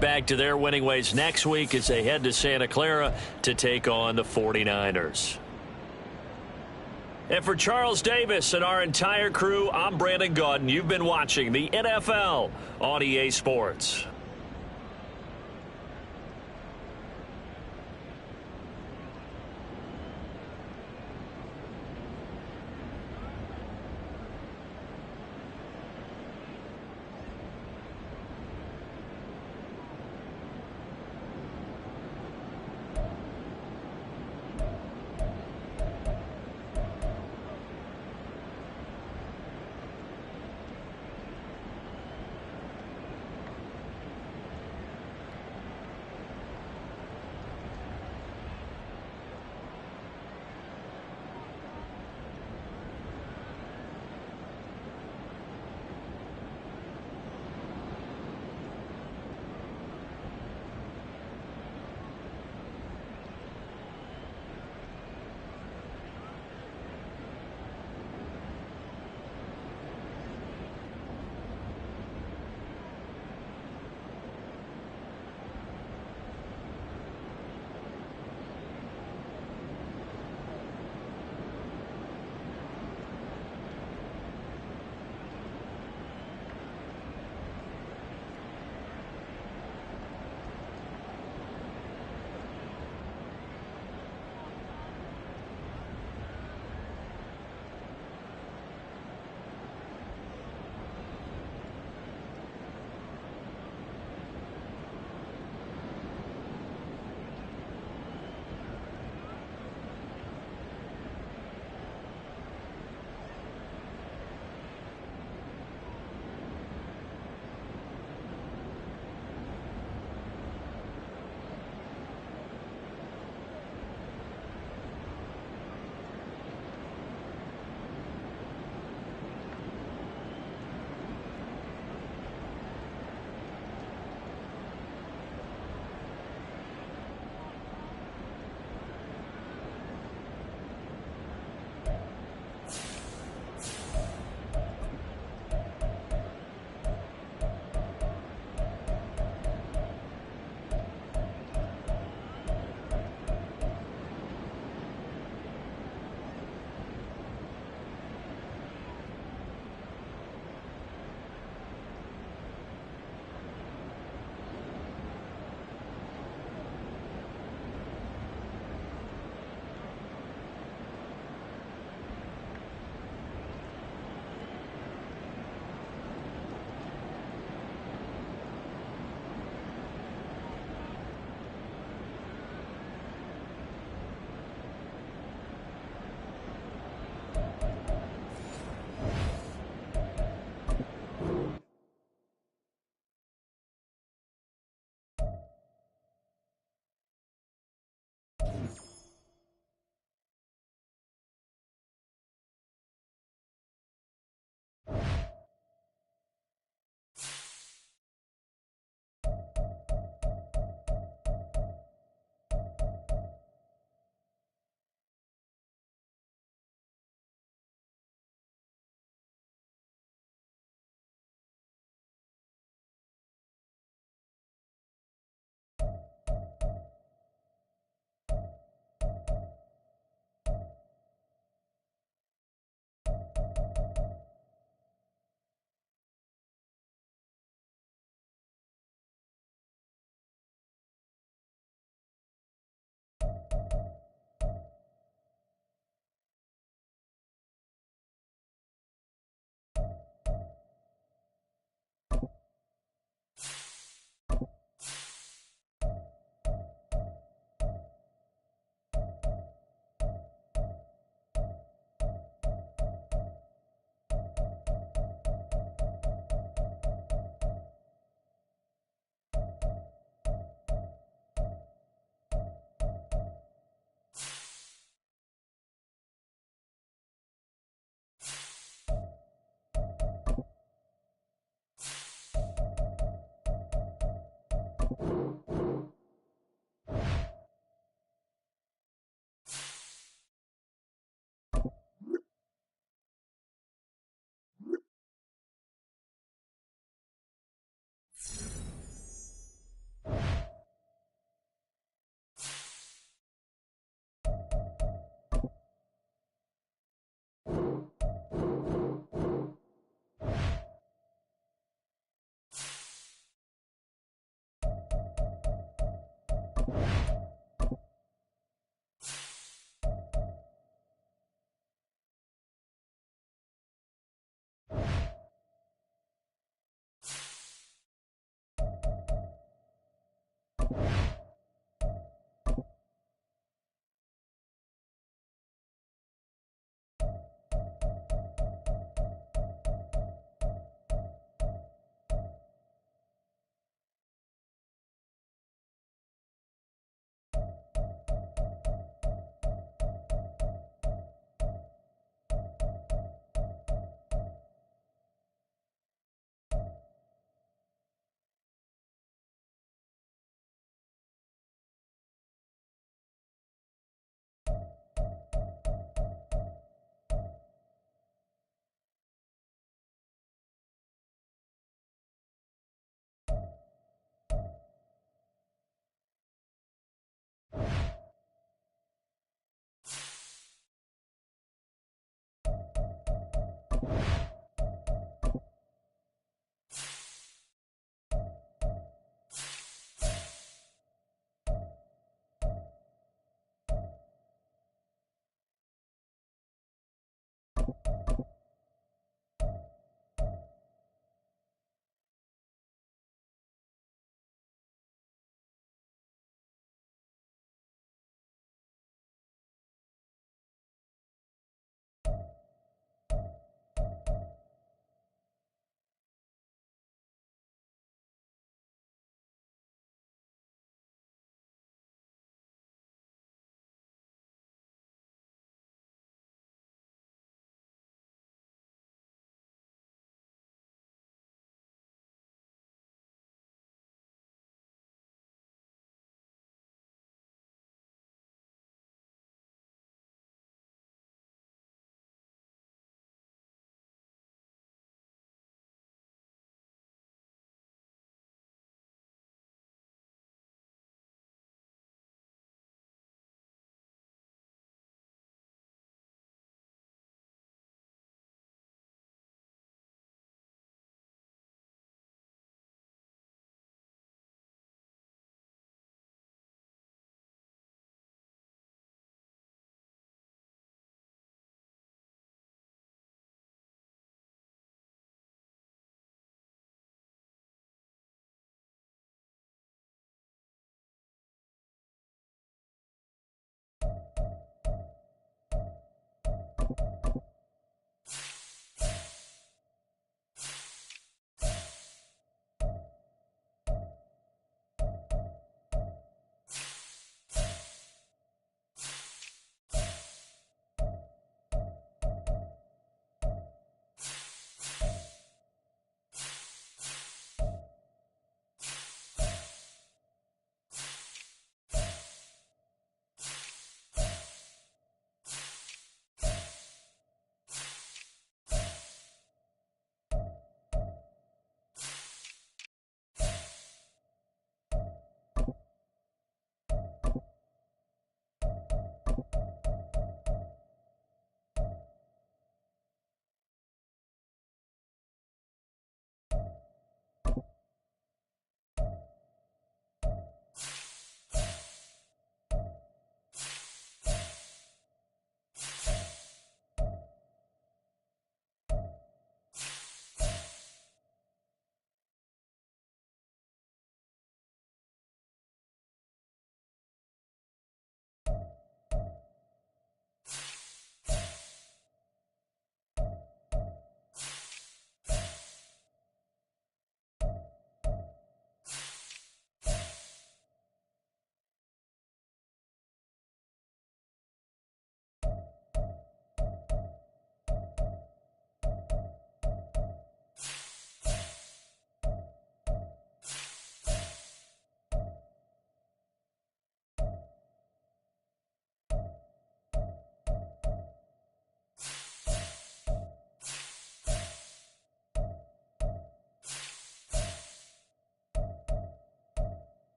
Back to their winning ways next week as they head to Santa Clara to take on the 49ers. And for Charles Davis and our entire crew, I'm Brandon Gaudin. You've been watching the NFL on EA Sports.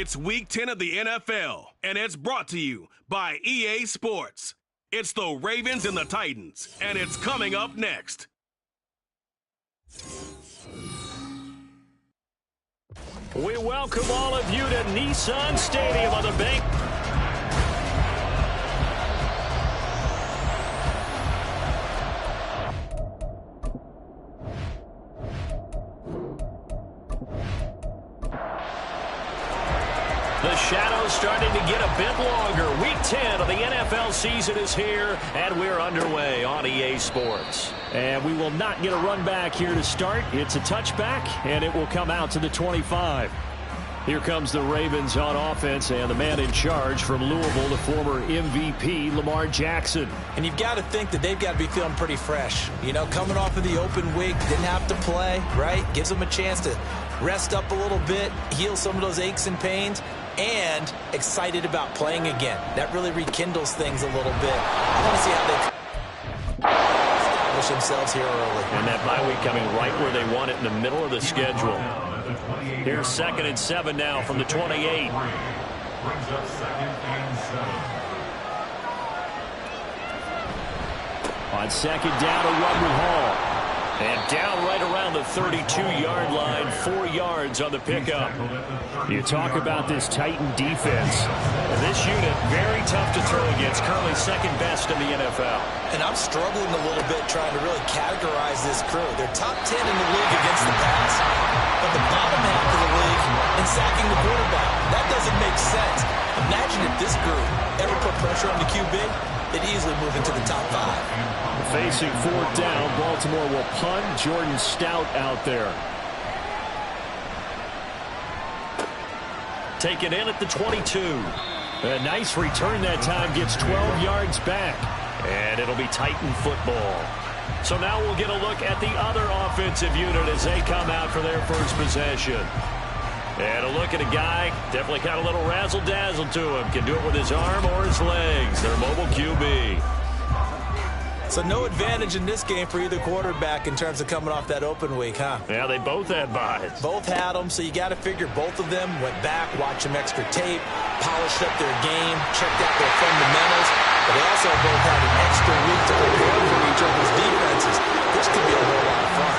It's Week 10 of the NFL, and it's brought to you by EA Sports. It's the Ravens and the Titans, and it's coming up next. We welcome all of you to Nissan Stadium on the bank. The shadow's starting to get a bit longer. Week 10 of the NFL season is here, and we're underway on EA Sports. And we will not get a run back here to start. It's a touchback, and it will come out to the 25. Here comes the Ravens on offense, and the man in charge from Louisville, the former MVP, Lamar Jackson. And you've got to think that they've got to be feeling pretty fresh. You know, coming off of the open week, didn't have to play, right? Gives them a chance to rest up a little bit, heal some of those aches and pains, and excited about playing again. That really rekindles things a little bit. I want to see how they establish themselves here early. And that bye week coming right where they want it, in the middle of the schedule. Here's 2nd and 7 now from the 28. Brings up 2nd and 7. On 2nd down, a run with Hall. And down right around the 32-yard line, 4 yards on the pickup. You talk about this Titan defense. This unit, very tough to throw against, currently 2nd best in the NFL. And I'm struggling a little bit trying to really categorize this crew. They're top 10 in the league against the pass, but the bottom half of the league in sacking the quarterback. That doesn't make sense. Imagine if this group ever put pressure on the QB, they'd easily move into the top 5. Facing 4th down, Baltimore will punt. Jordan Stout out there. Take it in at the 22. A nice return that time, gets 12 yards back. And it'll be Titan football. So now we'll get a look at the other offensive unit as they come out for their first possession. And a look at a guy, definitely got a little razzle-dazzle to him. Can do it with his arm or his legs. Their mobile QB. So no advantage in this game for either quarterback in terms of coming off that open week, huh? Yeah, they both had buys. Both had them, so you got to figure both of them went back, watched some extra tape, polished up their game, checked out their fundamentals, but they also both had an extra week to prepare for each other's defenses. This could be a whole lot of fun.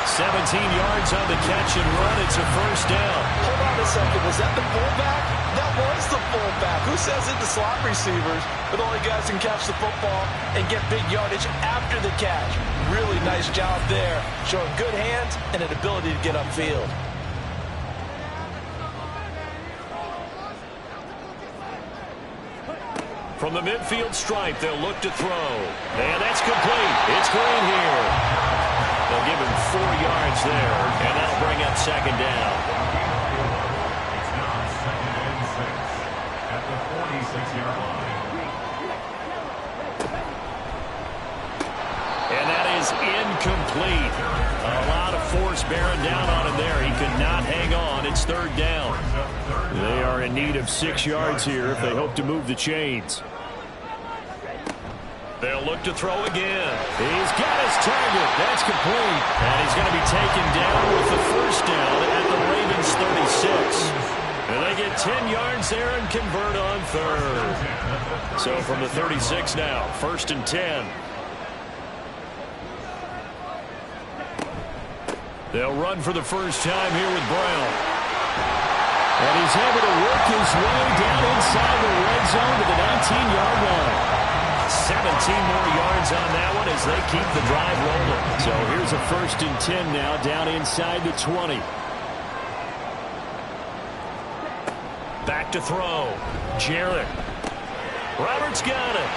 17 yards on the catch and run. It's a first down. Hold on a second. Was that the fullback? That was the fullback. Who says it to slot receivers, but only guys can catch the football and get big yardage after the catch? Really nice job there, showing good hands and an ability to get upfield. From the midfield stripe, they'll look to throw. And that's complete. It's Green here. They'll give him 4 yards there, and that'll bring up 2nd down. It's now 2nd and 6 at the 46-yard line. And that is incomplete. A lot of force bearing down on him there. He could not hang on. It's 3rd down. They are in need of 6 yards here if they hope to move the chains. They'll look to throw again. He's got his target. That's complete. And he's going to be taken down with the first down at the Ravens 36. And they get 10 yards there and convert on 3rd. So from the 36 now, 1st and 10. They'll run for the first time here with Brown. And he's able to work his way down inside the red zone to the 19-yard line. 17 more yards on that one as they keep the drive rolling. So here's a 1st and 10 now down inside the 20. Back to throw. Jarrett. Roberts got it.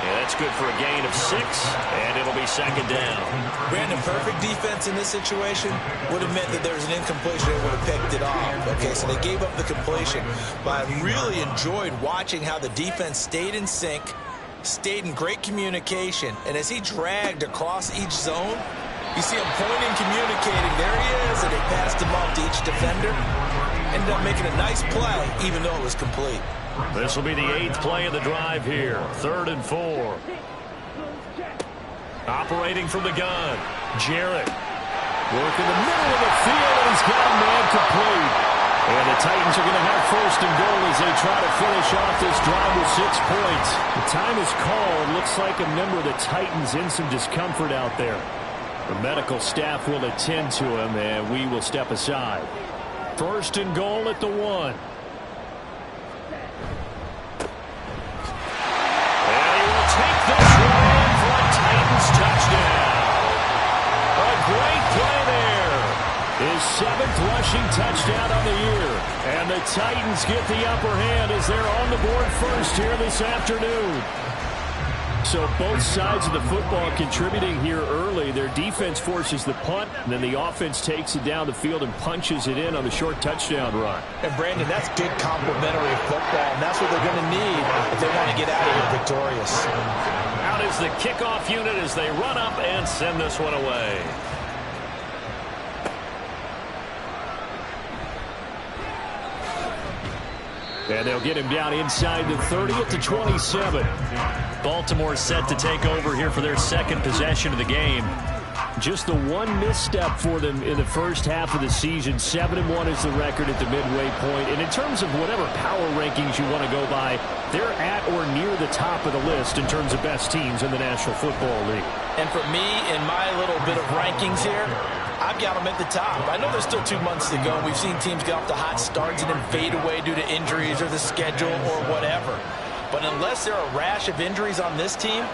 Yeah, that's good for a gain of 6, and it'll be 2nd down. Brandon, perfect defense in this situation would have meant that there was an incompletion. They would have picked it off. Okay, so they gave up the completion. But I really enjoyed watching how the defense stayed in sync, stayed in great communication, and as he dragged across each zone, you see him pointing, communicating. There he is, and they passed him off to each defender. Ended up making a nice play, even though it was complete. This will be the 8th play of the drive here. 3rd and 4. Operating from the gun. Jarrett. Work in the middle of the field, and he's got a man complete. And the Titans are going to have first and goal as they try to finish off this drive with 6 points. The time is called. Looks like a member of the Titans in some discomfort out there. The medical staff will attend to him, and we will step aside. First and goal at the 1. And he will take this one for a Titans touchdown. A great play there. His 7th rushing touchdown on the year. And the Titans get the upper hand as they're on the board first here this afternoon. So both sides of the football contributing here early. Their defense forces the punt, and then the offense takes it down the field and punches it in on the short touchdown run. And, Brandon, that's good complementary football, and that's what they're going to need if they want to get out of here victorious. Out is the kickoff unit as they run up and send this one away. And they'll get him down inside the 30 at the 27. Baltimore set to take over here for their second possession of the game. Just the one misstep for them in the first half of the season. 7-1 is the record at the midway point. And in terms of whatever power rankings you want to go by, they're at or near the top of the list in terms of best teams in the National Football League. And for me, in my little bit of rankings here, I've got them at the top. I know there's still 2 months to go. We've seen teams get off to hot starts and then fade away due to injuries or the schedule or whatever. But unless there are a rash of injuries on this team,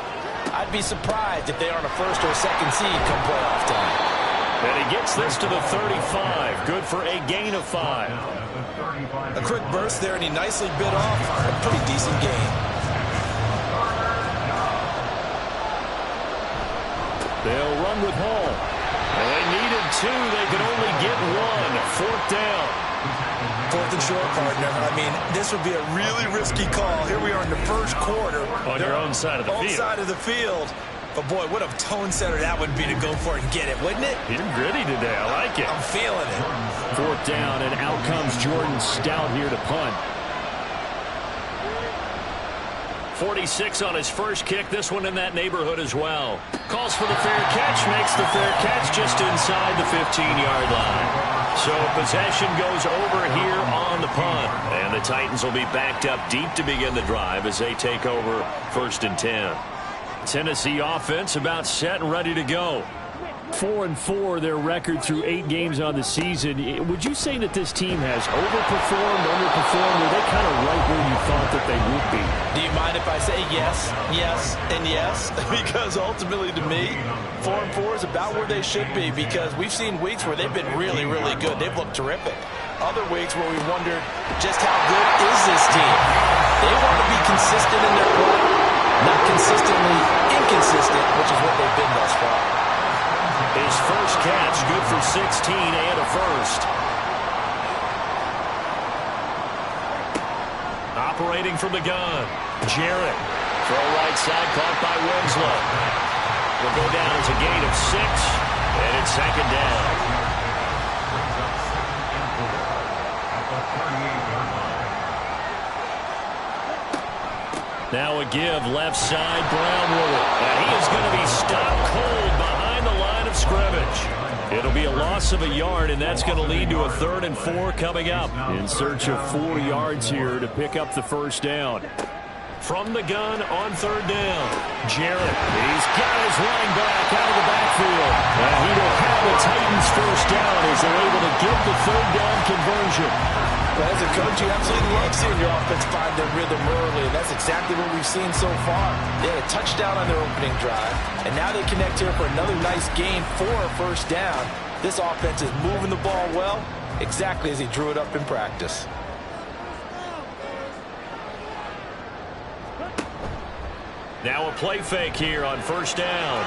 I'd be surprised if they aren't a first or second seed come playoff time. And he gets this to the 35. Good for a gain of 5. A quick burst there, and he nicely bit off a pretty decent gain. They'll run with Hall. And they needed 2. They could only get 1. 4th down. 4th and short, partner. I mean, this would be a really risky call. Here we are in the first quarter. On your own side of the field. Own side of the field. But, boy, what a tone setter that would be to go for it and get it, wouldn't it? You're gritty today. I like it. I'm feeling it. 4th down, and out comes Jordan Stout here to punt. 46 on his first kick. This one in that neighborhood as well. Calls for the fair catch. Makes the fair catch just inside the 15-yard line. So possession goes over here on the punt. And the Titans will be backed up deep to begin the drive as they take over 1st and 10. Tennessee offense about set and ready to go. 4-4 their record through 8 games on the season. Would you say that this team has overperformed, underperformed, or are they kind of right where you thought that they would be? Do you mind if I say yes, yes, and yes? Because ultimately to me, 4-4 is about where they should be, because we've seen weeks where they've been really, really good. They've looked terrific. Other weeks where we wondered just how good is this team? They want to be consistent in their play, not consistently inconsistent, which is what they've been thus far. His first catch, good for 16 and a first. Operating from the gun, Jarrett. Throw right side, caught by Winslow. Will go down as a gain of 6, and it's 2nd down. Now a give, left side, Brown with it. And he is going to be stopped cold behind the line of scrimmage. It'll be a loss of a yard, and that's going to lead to a 3rd and 4 coming up. In search of 4 yards here to pick up the first down. From the gun on 3rd down, Jarrett. He's got his running back out of the backfield. And he will have the Titans first down as they're able to get the 3rd down conversion. Well, as a coach, you absolutely love seeing your offense find their rhythm early, and that's exactly what we've seen so far. They had a touchdown on their opening drive, and now they connect here for another nice gain for a first down. This offense is moving the ball well, exactly as he drew it up in practice. Now a play fake here on 1st down.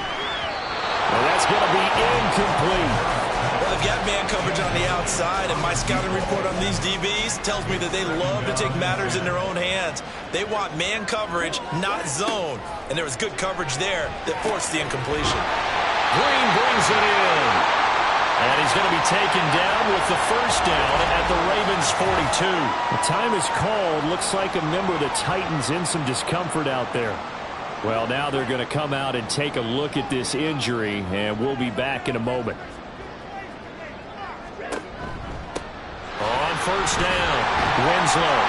Well, that's going to be incomplete. Well, they've got man coverage on the outside, and my scouting report on these DBs tells me that they love to take matters in their own hands. They want man coverage, not zone. And there was good coverage there that forced the incompletion. Green brings it in. And he's going to be taken down with the first down at the Ravens 42. The time is called. Looks like a member of the Titans in some discomfort out there. Well, now they're going to come out and take a look at this injury, and we'll be back in a moment. On first down. Winslow.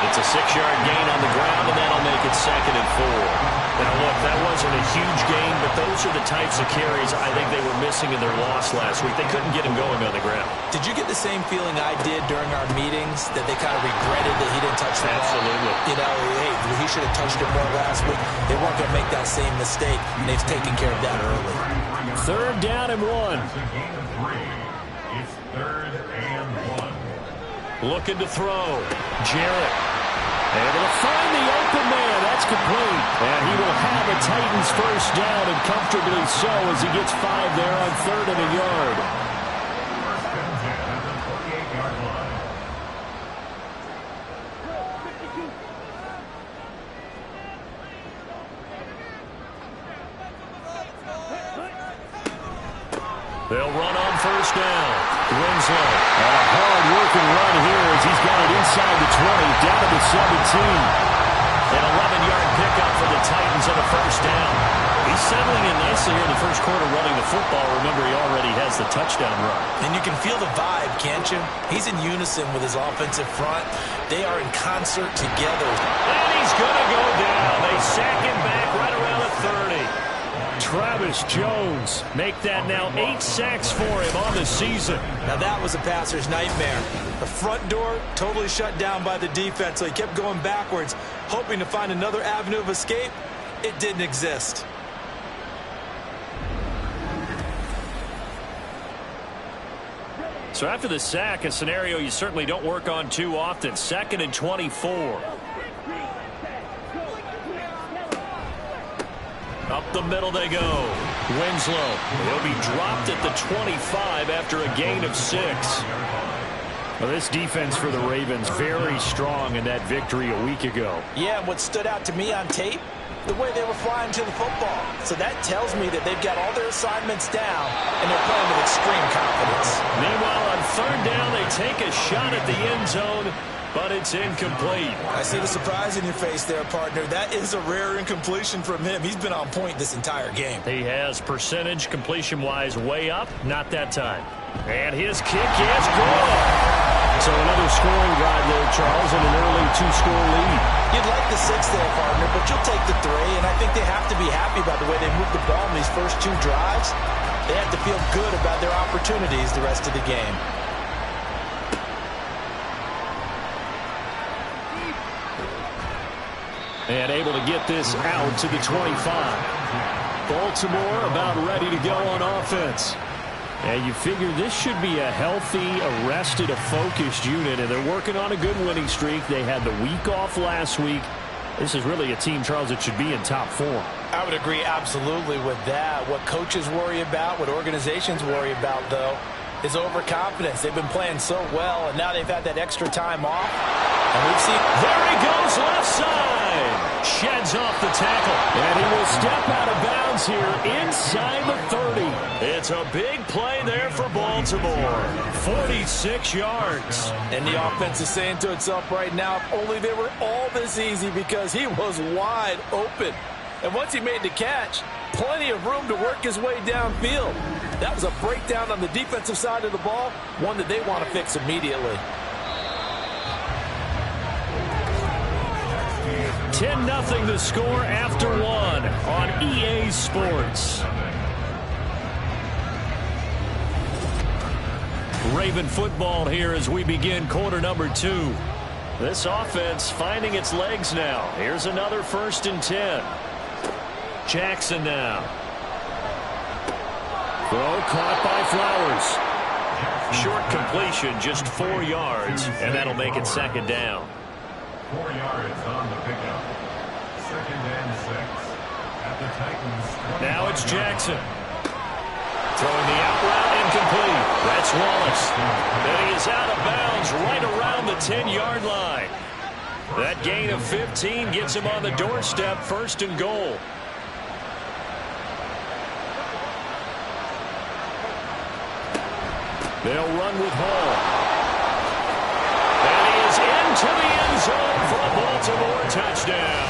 It's a 6-yard gain on the ground, and that'll make it 2nd and 4. Now, look, that wasn't a huge gain, but those are the types of carries I think they were missing in their loss last week. They couldn't get him going on the ground. Did you get the same feeling I did during our meetings, that they kind of regretted that he didn't touch the ball? Absolutely. You know, hey, he should have touched it more last week. They weren't going to make that same mistake, and they've taken care of that early. 3rd down and 1. It's a gain of 3. It's 3rd and 1. Looking to throw. Jarrett. Able to find the open man. That's complete. And he will have a Titans first down, and comfortably so, as he gets 5 there on 3rd and a yard. First and 10 at the 48-yard line. They'll run on first down. Winslow. And a hard-working run here as he's got it inside the 20, down to the 17. An 11-yard pickup for the Titans on a first down. He's settling in nicely here in the first quarter running the football. Remember, he already has the touchdown run. And you can feel the vibe, can't you? He's in unison with his offensive front. They are in concert together. And he's going to go down. They sack him back right around the 30. Travis Jones make that now 8 sacks for him on the season. Now that was a passer's nightmare. The front door totally shut down by the defense, so he kept going backwards, hoping to find another avenue of escape. It didn't exist. So after the sack, a scenario you certainly don't work on too often. 2nd and 24. Up the middle they go. Winslow. He'll be dropped at the 25 after a gain of 6. Well, this defense for the Ravens very strong in that victory a week ago. Yeah, and what stood out to me on tape, the way they were flying to the football. So that tells me that they've got all their assignments down, and they're playing with extreme confidence. Meanwhile, on 3rd down, they take a shot at the end zone, but it's incomplete. I see the surprise in your face there, partner. That is a rare incompletion from him. He's been on point this entire game. He has percentage completion-wise way up, not that time. And his kick is good. So another scoring drive there, Charles, and an early 2-score lead. You'd like the 6 there, partner, but you'll take the 3, and I think they have to be happy about the way they moved the ball in these first 2 drives. They have to feel good about their opportunities the rest of the game. And able to get this out to the 25. Baltimore about ready to go on offense. And you figure this should be a healthy, arrested, a focused unit, and they're working on a good winning streak. They had the week off last week. This is really a team, Charles, that should be in top form. I would agree absolutely with that. What coaches worry about, what organizations worry about, though, is overconfidence. They've been playing so well, and now they've had that extra time off. And we've seen... There he goes, left side. Sheds off the tackle. And he will step out of bounds here inside the 30. It's a big play there for Baltimore. 46 yards. And the offense is saying to itself right now, if only they were all this easy, because he was wide open. And once he made the catch, plenty of room to work his way downfield. That was a breakdown on the defensive side of the ball, one that they want to fix immediately. 10-0 the score after 1 on EA Sports. Raven football here as we begin quarter number 2. This offense finding its legs now. Here's another 1st and 10. Jackson now. Throw caught by Flowers. Short completion, just 4 yards, and that'll make it 2nd down. 4 yards on the pickup. 2nd and 6 at the Titans. Now it's Jackson. Throwing the out route incomplete. That's Wallace. And he is out of bounds right around the 10-yard line. That gain of 15 gets him on the doorstep, 1st and goal. They'll run with Hall. And he is into the end zone for a Baltimore touchdown.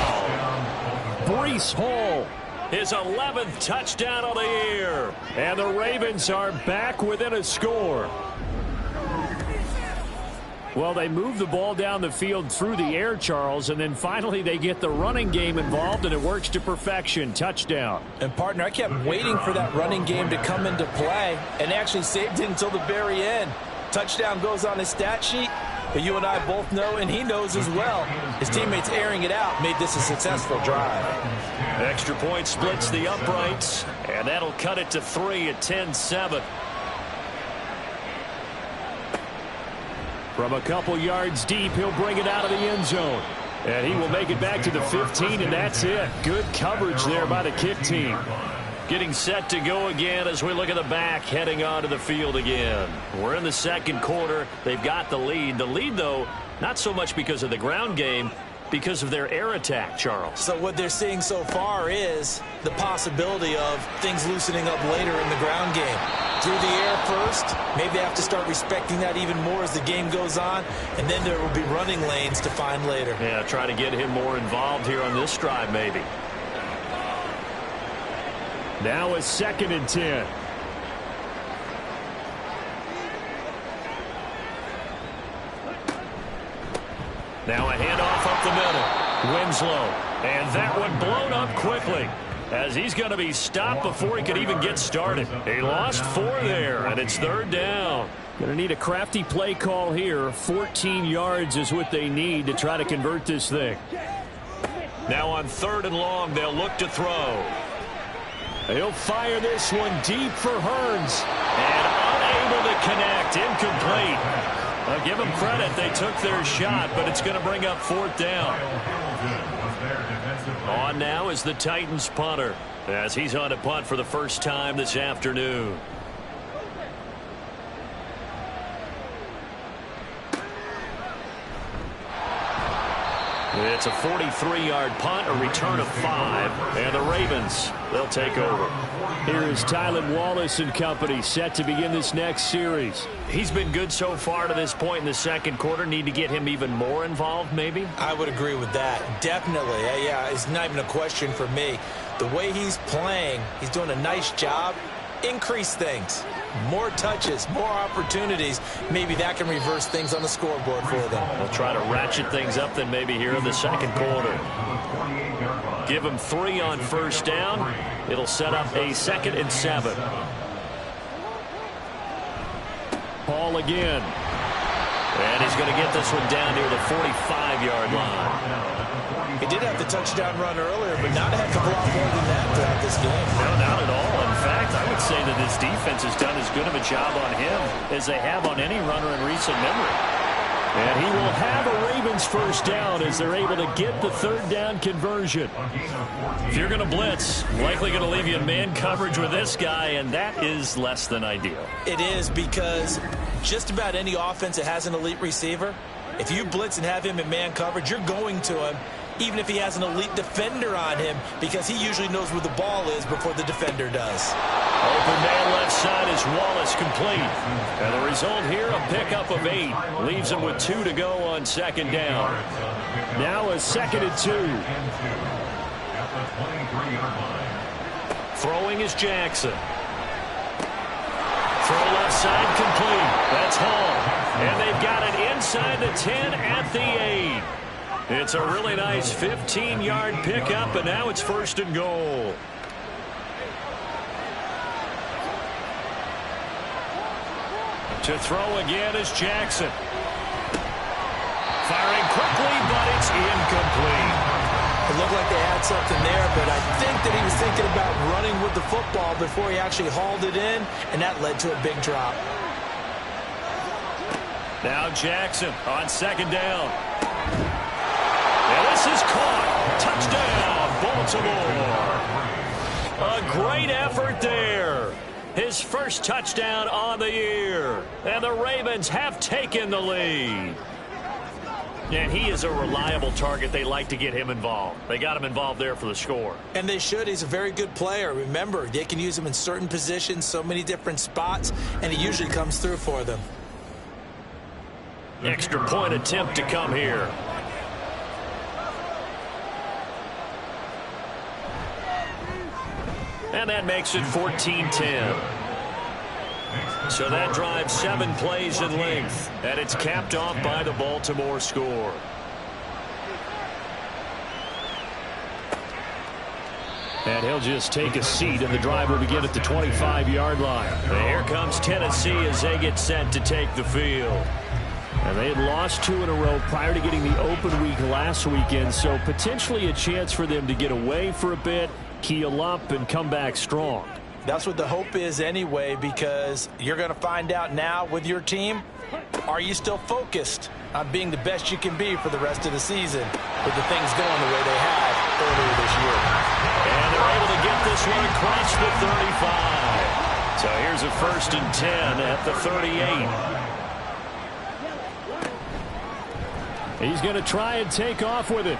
Breece Hall, his 11th touchdown of the year. And the Ravens are back within a score. Well, they move the ball down the field through the air, Charles, and then finally they get the running game involved, and it works to perfection. Touchdown. And, partner, I kept waiting for that running game to come into play, and actually saved it until the very end. Touchdown goes on his stat sheet, but you and I both know, and he knows as well, his teammates airing it out made this a successful drive. Extra point splits the uprights, and that'll cut it to 3 at 10-7. From a couple yards deep, he'll bring it out of the end zone. And he will make it back to the 15, and that's it. Good coverage there by the kick team. Getting set to go again as we look at the back, heading onto the field again. We're in the second quarter. They've got the lead. The lead, though, not so much because of the ground game, because of their air attack, Charles. So what they're seeing so far is the possibility of things loosening up later in the ground game. Through the air first, maybe they have to start respecting that even more as the game goes on, and then there will be running lanes to find later. Yeah, try to get him more involved here on this drive, maybe. Now a 2nd and 10. Now a handoff up the middle. Winslow. And that one blown up quickly, as he's going to be stopped before he could even get started. He lost 4 there, and it's 3rd down. Going to need a crafty play call here. 14 yards is what they need to try to convert this thing. Now on 3rd and long, they'll look to throw. He'll fire this one deep for Hearns. And unable to connect. Incomplete. I'll give them credit. They took their shot, but it's going to bring up 4th down. On now is the Titans punter, as he's on a punt for the first time this afternoon. It's a 43-yard punt, a return of 5, and the Ravens, they'll take over. Here is Tylan Wallace and company set to begin this next series. He's been good so far to this point in the second quarter. Need to get him even more involved, maybe? I would agree with that. Definitely. Yeah, it's not even a question for me. The way he's playing, he's doing a nice job. Increase things. More touches, more opportunities. Maybe that can reverse things on the scoreboard for them. They'll try to ratchet things up then maybe here in the second quarter. Give him 3 on 1st down. It'll set up a 2nd and 7. Ball again. And he's going to get this one down near the 45-yard line. He did have the touchdown run earlier, but not a heck of a lot more than that throughout this game. No, not at all. In fact, I would say that this defense has done as good of a job on him as they have on any runner in recent memory. And he will have a Ravens 1st down as they're able to get the 3rd down conversion. If you're going to blitz, likely going to leave you in man coverage with this guy, and that is less than ideal. It is, because just about any offense that has an elite receiver, if you blitz and have him in man coverage, you're going to him, even if he has an elite defender on him, because he usually knows where the ball is before the defender does. Open man left side is Wallace, complete. And the result here, a pickup of 8. Leaves him with 2 to go on 2nd down. Now a 2nd and 2. Throwing is Jackson. Throw left side, complete. That's Hall. And they've got it inside the 10 at the 8. It's a really nice 15-yard pickup, and now it's 1st and goal. To throw again is Jackson. Firing quickly, but it's incomplete. It looked like they had something there, but I think that he was thinking about running with the football before he actually hauled it in, and that led to a big drop. Now Jackson on 2nd down. And this is caught. Touchdown, Baltimore. A great effort there. His first touchdown on the year. And the Ravens have taken the lead. And he is a reliable target. They like to get him involved. They got him involved there for the score. And they should. He's a very good player. Remember, they can use him in certain positions, so many different spots, and he usually comes through for them. Extra point attempt to come here. And that makes it 14-10. So that drives 7 plays in length, and it's capped off by the Baltimore score. And he'll just take a seat, and the drive will begin at the 25-yard line. And here comes Tennessee as they get set to take the field. And they had lost 2 in a row prior to getting the open week last weekend, so potentially a chance for them to get away for a bit, keel up, and come back strong. That's what the hope is anyway, because you're going to find out now with your team, are you still focused on being the best you can be for the rest of the season with the things going the way they have earlier this year? And they're able to get this one across the 35. So here's a 1st and 10 at the 38. He's going to try and take off with it.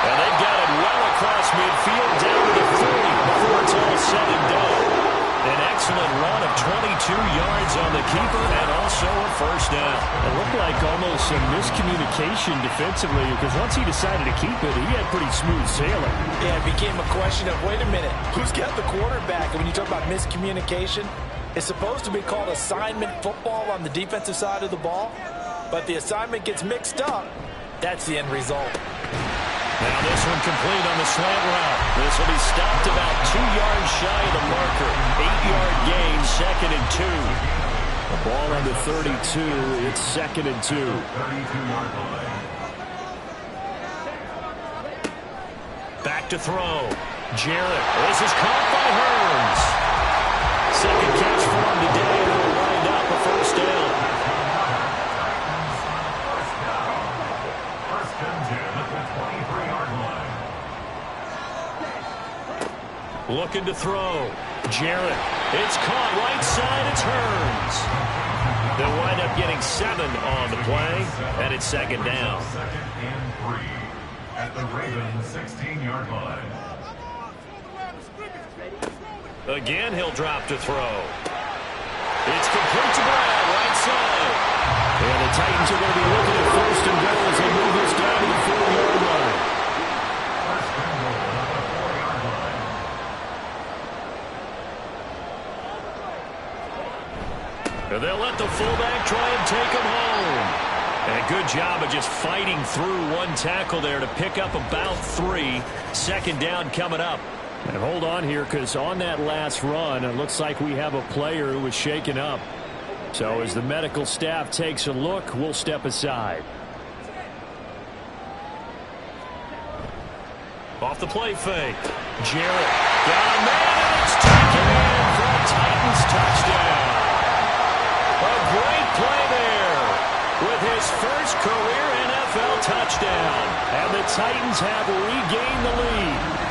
And they've got it well across midfield down to the 30 before it's all said and done. An excellent run of 22 yards on the keeper and also a 1st down. It looked like almost some miscommunication defensively because once he decided to keep it, he had pretty smooth sailing. Yeah, it became a question of, wait a minute, who's got the quarterback? And when you talk about miscommunication, it's supposed to be called assignment football on the defensive side of the ball, but the assignment gets mixed up. That's the end result. Now this one complete on the slant route. This will be stopped about 2 yards shy of the marker. 8-yard gain, 2nd and 2. The ball on the 32. It's 2nd and 2. 32-yard line. Back to throw. Jarrett. This is caught by Hearns. 2nd catch for him today, and will wind up a 1st down. First and 10 at the 23-yard line. Looking to throw. Jarrett. It's caught right side. It's Hearns. They'll wind up getting 7 on the play, and it's 2nd down. 2nd and 3 at the Ravens 16-yard line. Again, he'll drop to throw. It's complete to Brown, right side. And the Titans are going to be looking at 1st and goal as they move this down to the 4-yard line. First and goal at the 4-yard line. And they'll let the fullback try and take him home. And a good job of just fighting through one tackle there to pick up about 3. 2nd down coming up. And hold on here, because on that last run, it looks like we have a player who was shaken up. So as the medical staff takes a look, we'll step aside. Off the play fake. Jarrett got a man, and it's taken in for a Titans touchdown. A great play there with his first career NFL touchdown. And the Titans have regained the lead.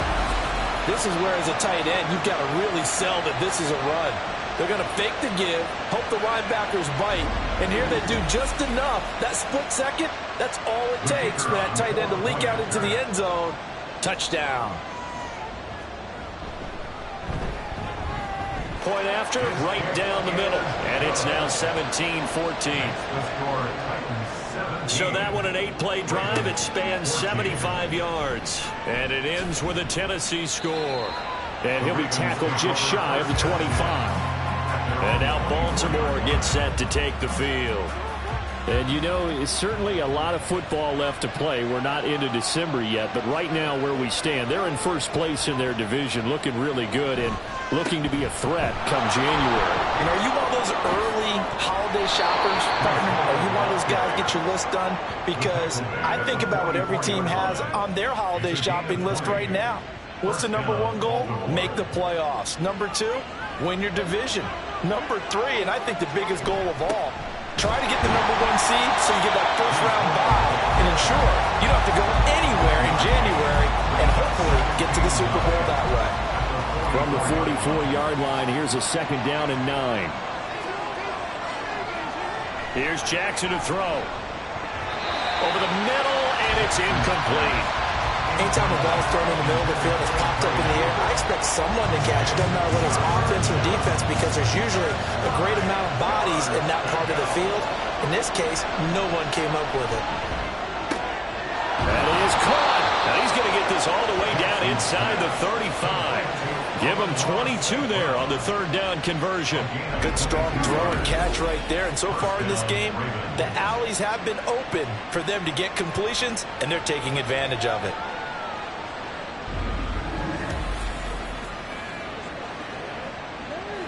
This is where, as a tight end, you've got to really sell that this is a run. They're going to fake the give, hope the linebackers bite, and here they do just enough. That split second, that's all it takes for that tight end to leak out into the end zone. Touchdown. Point after, right down the middle. And it's now 17-14. So that one an 8-play drive. It spans 75 yards. And it ends with a Tennessee score. And he'll be tackled just shy of the 25. And now Baltimore gets set to take the field. And you know, it's certainly a lot of football left to play. We're not into December yet, but right now where we stand, they're in 1st place in their division, looking really good and looking to be a threat come January. You know, are you one of those early holiday shoppers, partner? Are you one of those guys get your list done? Because I think about what every team has on their holiday shopping list right now. What's the number 1 goal? Make the playoffs. Number 2, win your division. Number 3, and I think the biggest goal of all, try to get the number 1 seed so you get that first-round bye and ensure you don't have to go anywhere in January and hopefully get to the Super Bowl that way. From the 44-yard line, here's a 2nd down and 9. Here's Jackson to throw. Over the middle, and it's incomplete. Anytime a ball is thrown in the middle of the field, it's popped up in the air, I expect someone to catch it, doesn't matter whether it's offense or defense, because there's usually a great amount of bodies in that part of the field. In this case, no one came up with it. That is caught. Now he's going to get this all the way down inside the 35. Give them 22 there on the third down conversion. Good strong throw and catch right there. And so far in this game, the alleys have been open for them to get completions, and they're taking advantage of it.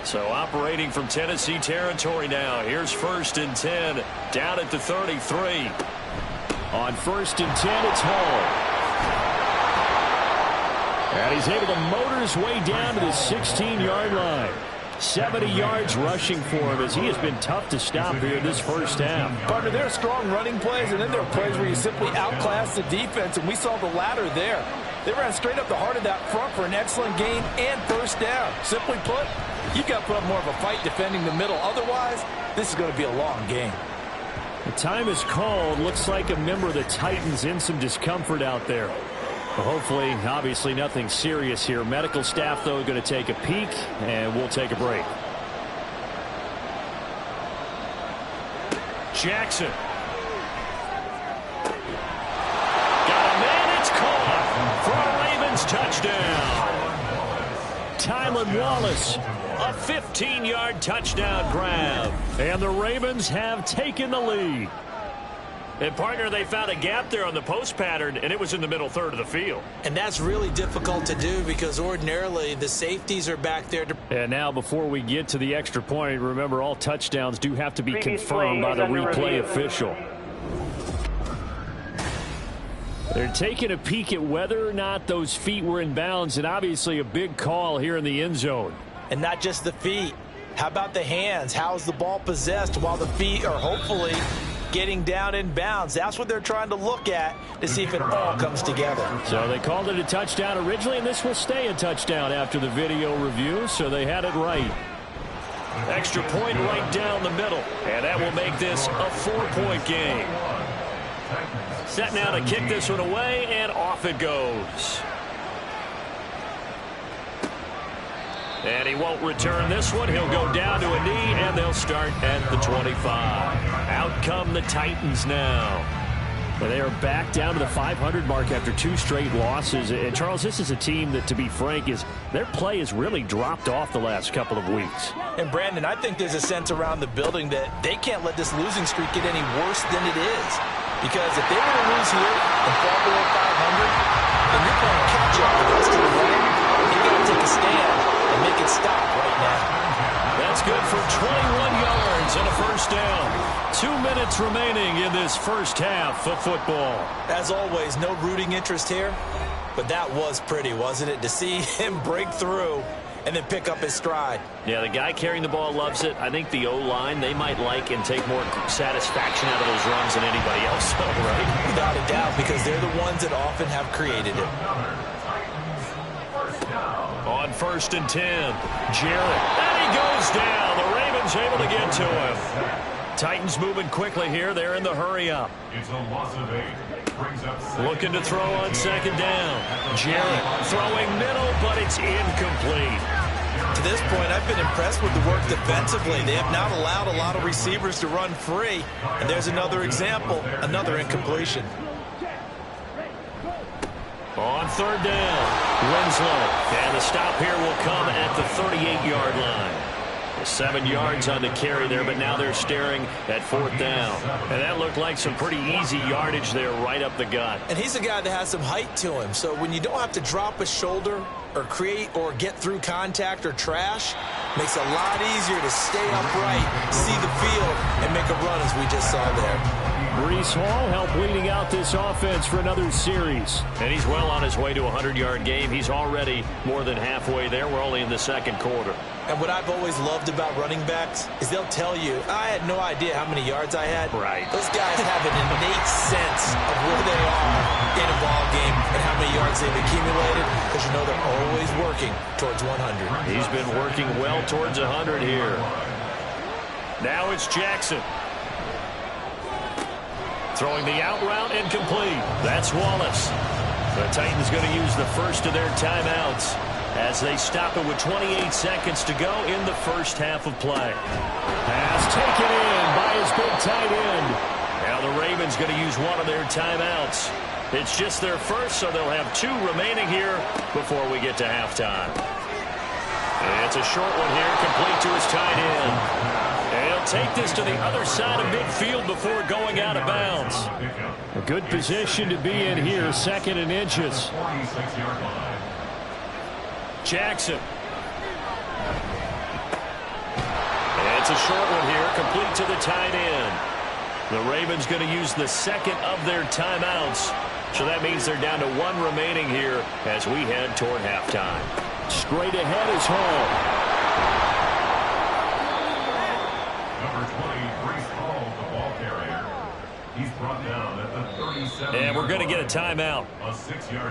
So operating from Tennessee territory now. Here's 1st and 10 down at the 33. On 1st and 10, it's Hall. And he's able to motor his way down to the 16-yard line. 70 yards rushing for him as he has been tough to stop here this first half. Partner, there are strong running plays, and then there are plays where you simply outclass the defense, and we saw the latter there. They ran straight up the heart of that front for an excellent gain and first down. Simply put, you've got to put up more of a fight defending the middle. Otherwise, this is going to be a long game. The time is called. Looks like a member of the Titans in some discomfort out there. Well, hopefully, obviously, nothing serious here. Medical staff, though, going to take a peek, and we'll take a break. Jackson. Got a man, it's caught for a Ravens touchdown. Tylan Wallace, a 15-yard touchdown grab. And the Ravens have taken the lead. And, partner, they found a gap there on the post pattern, and it was in the middle third of the field. And that's really difficult to do because ordinarily the safeties are back there. And now before we get to the extra point, remember all touchdowns do have to be confirmed by the replay official. They're taking a peek at whether or not those feet were in bounds, and obviously a big call here in the end zone. And not just the feet. How about the hands? How's the ball possessed while the feet are hopefully getting down in bounds? That's what they're trying to look at to see if it all comes together. So they called it a touchdown originally, and this will stay a touchdown after the video review, so they had it right. Extra point right down the middle, and that will make this a 4-point game. Set now to kick this one away, and off it goes. And he won't return this one. He'll go down to a knee, and they'll start at the 25. Out come the Titans now. But they are back down to the 500 mark after 2 straight losses. And, Charles, this is a team that, to be frank, their play has really dropped off the last couple of weeks. And, Brandon, I think there's a sense around the building that they can't let this losing streak get any worse than it is. Because if they were to lose here and fall below 500, then you're playing catch-up the rest of the way. You've got to take a stand and make it stop right now. That's good for 21 yards and a first down. 2 minutes remaining in this first half of football. As always, no rooting interest here, but that was pretty, wasn't it? To see him break through and then pick up his stride. Yeah, the guy carrying the ball loves it. I think the O-line, they might like and take more satisfaction out of those runs than anybody else, right? Without a doubt, because they're the ones that often have created it. On 1st and 10, Jarrett. And he goes down. The Ravens able to get to him. Titans moving quickly here. They're in the hurry up. It's a loss of 8. Brings up 6. Looking to throw on 2nd down. Jarrett throwing middle, but it's incomplete. To this point, I've been impressed with the work defensively. They have not allowed a lot of receivers to run free. And there's another example, another incompletion. On 3rd down, Winslow. And the stop here will come at the 38-yard line. 7 yards on the carry there, but now they're staring at 4th down. And that looked like some pretty easy yardage there right up the gut. And he's a guy that has some height to him, so when you don't have to drop a shoulder or create or get through contact or trash, makes it a lot easier to stay upright, see the field, and make a run as we just saw there. Breece Hall helped leading out this offense for another series. And he's well on his way to a 100-yard game. He's already more than halfway there. We're only in the 2nd quarter. And what I've always loved about running backs is they'll tell you, I had no idea how many yards I had. Right. Those guys have an innate sense of where they are in a ball game and how many yards they've accumulated, because you know they're always working towards 100. He's been working well towards 100 here. Now it's Jackson. Throwing the out route, incomplete. That's Wallace. The Titans going to use the first of their timeouts as they stop it with 28 seconds to go in the first half of play. Pass taken in by his big tight end. Now the Ravens going to use one of their timeouts. It's just their first, so they'll have 2 remaining here before we get to halftime. It's a short one here, complete to his tight end. And he'll take this to the other side of midfield before going out of bounds. A good position to be in here, 2nd and inches. Jackson. And it's a short one here, complete to the tight end. The Ravens going to use the 2nd of their timeouts. So that means they're down to 1 remaining here as we head toward halftime. Straight ahead is Hall. Number 20, Brees Hall, the ball carrier. He's brought down at the 37. And we're going to get a timeout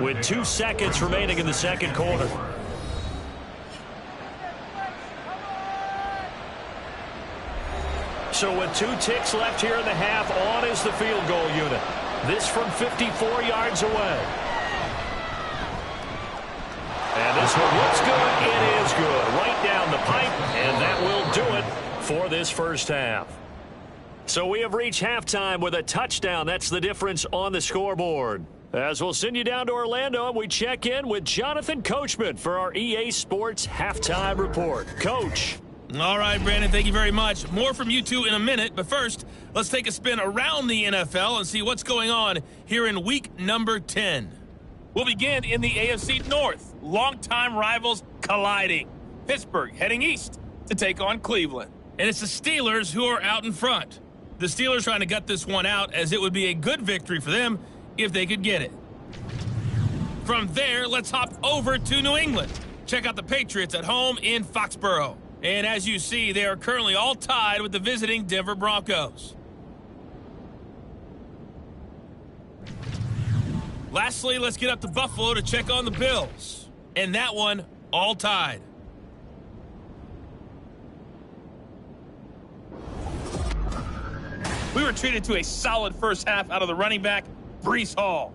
with 2 seconds remaining in the 2nd quarter. So with 2 ticks left here in the half, on is the field goal unit. This from 54 yards away. And this one looks good. It is good. Right down the pipe, and that will do it for this first half. So we have reached halftime with a touchdown. That's the difference on the scoreboard. As we'll send you down to Orlando, and we check in with Jonathan Coachman for our EA Sports Halftime Report. Coach. All right, Brandon, thank you very much. More from you two in a minute, but first, let's take a spin around the NFL and see what's going on here in week number 10. We'll begin in the AFC North. Longtime rivals colliding. Pittsburgh heading east to take on Cleveland. And it's the Steelers who are out in front. The Steelers trying to gut this one out, as it would be a good victory for them if they could get it. From there, let's hop over to New England. Check out the Patriots at home in Foxborough. And as you see, they are currently all tied with the visiting Denver Broncos. Lastly, let's get up to Buffalo to check on the Bills. And that one, all tied. We were treated to a solid first half out of the running back, Brees Hall.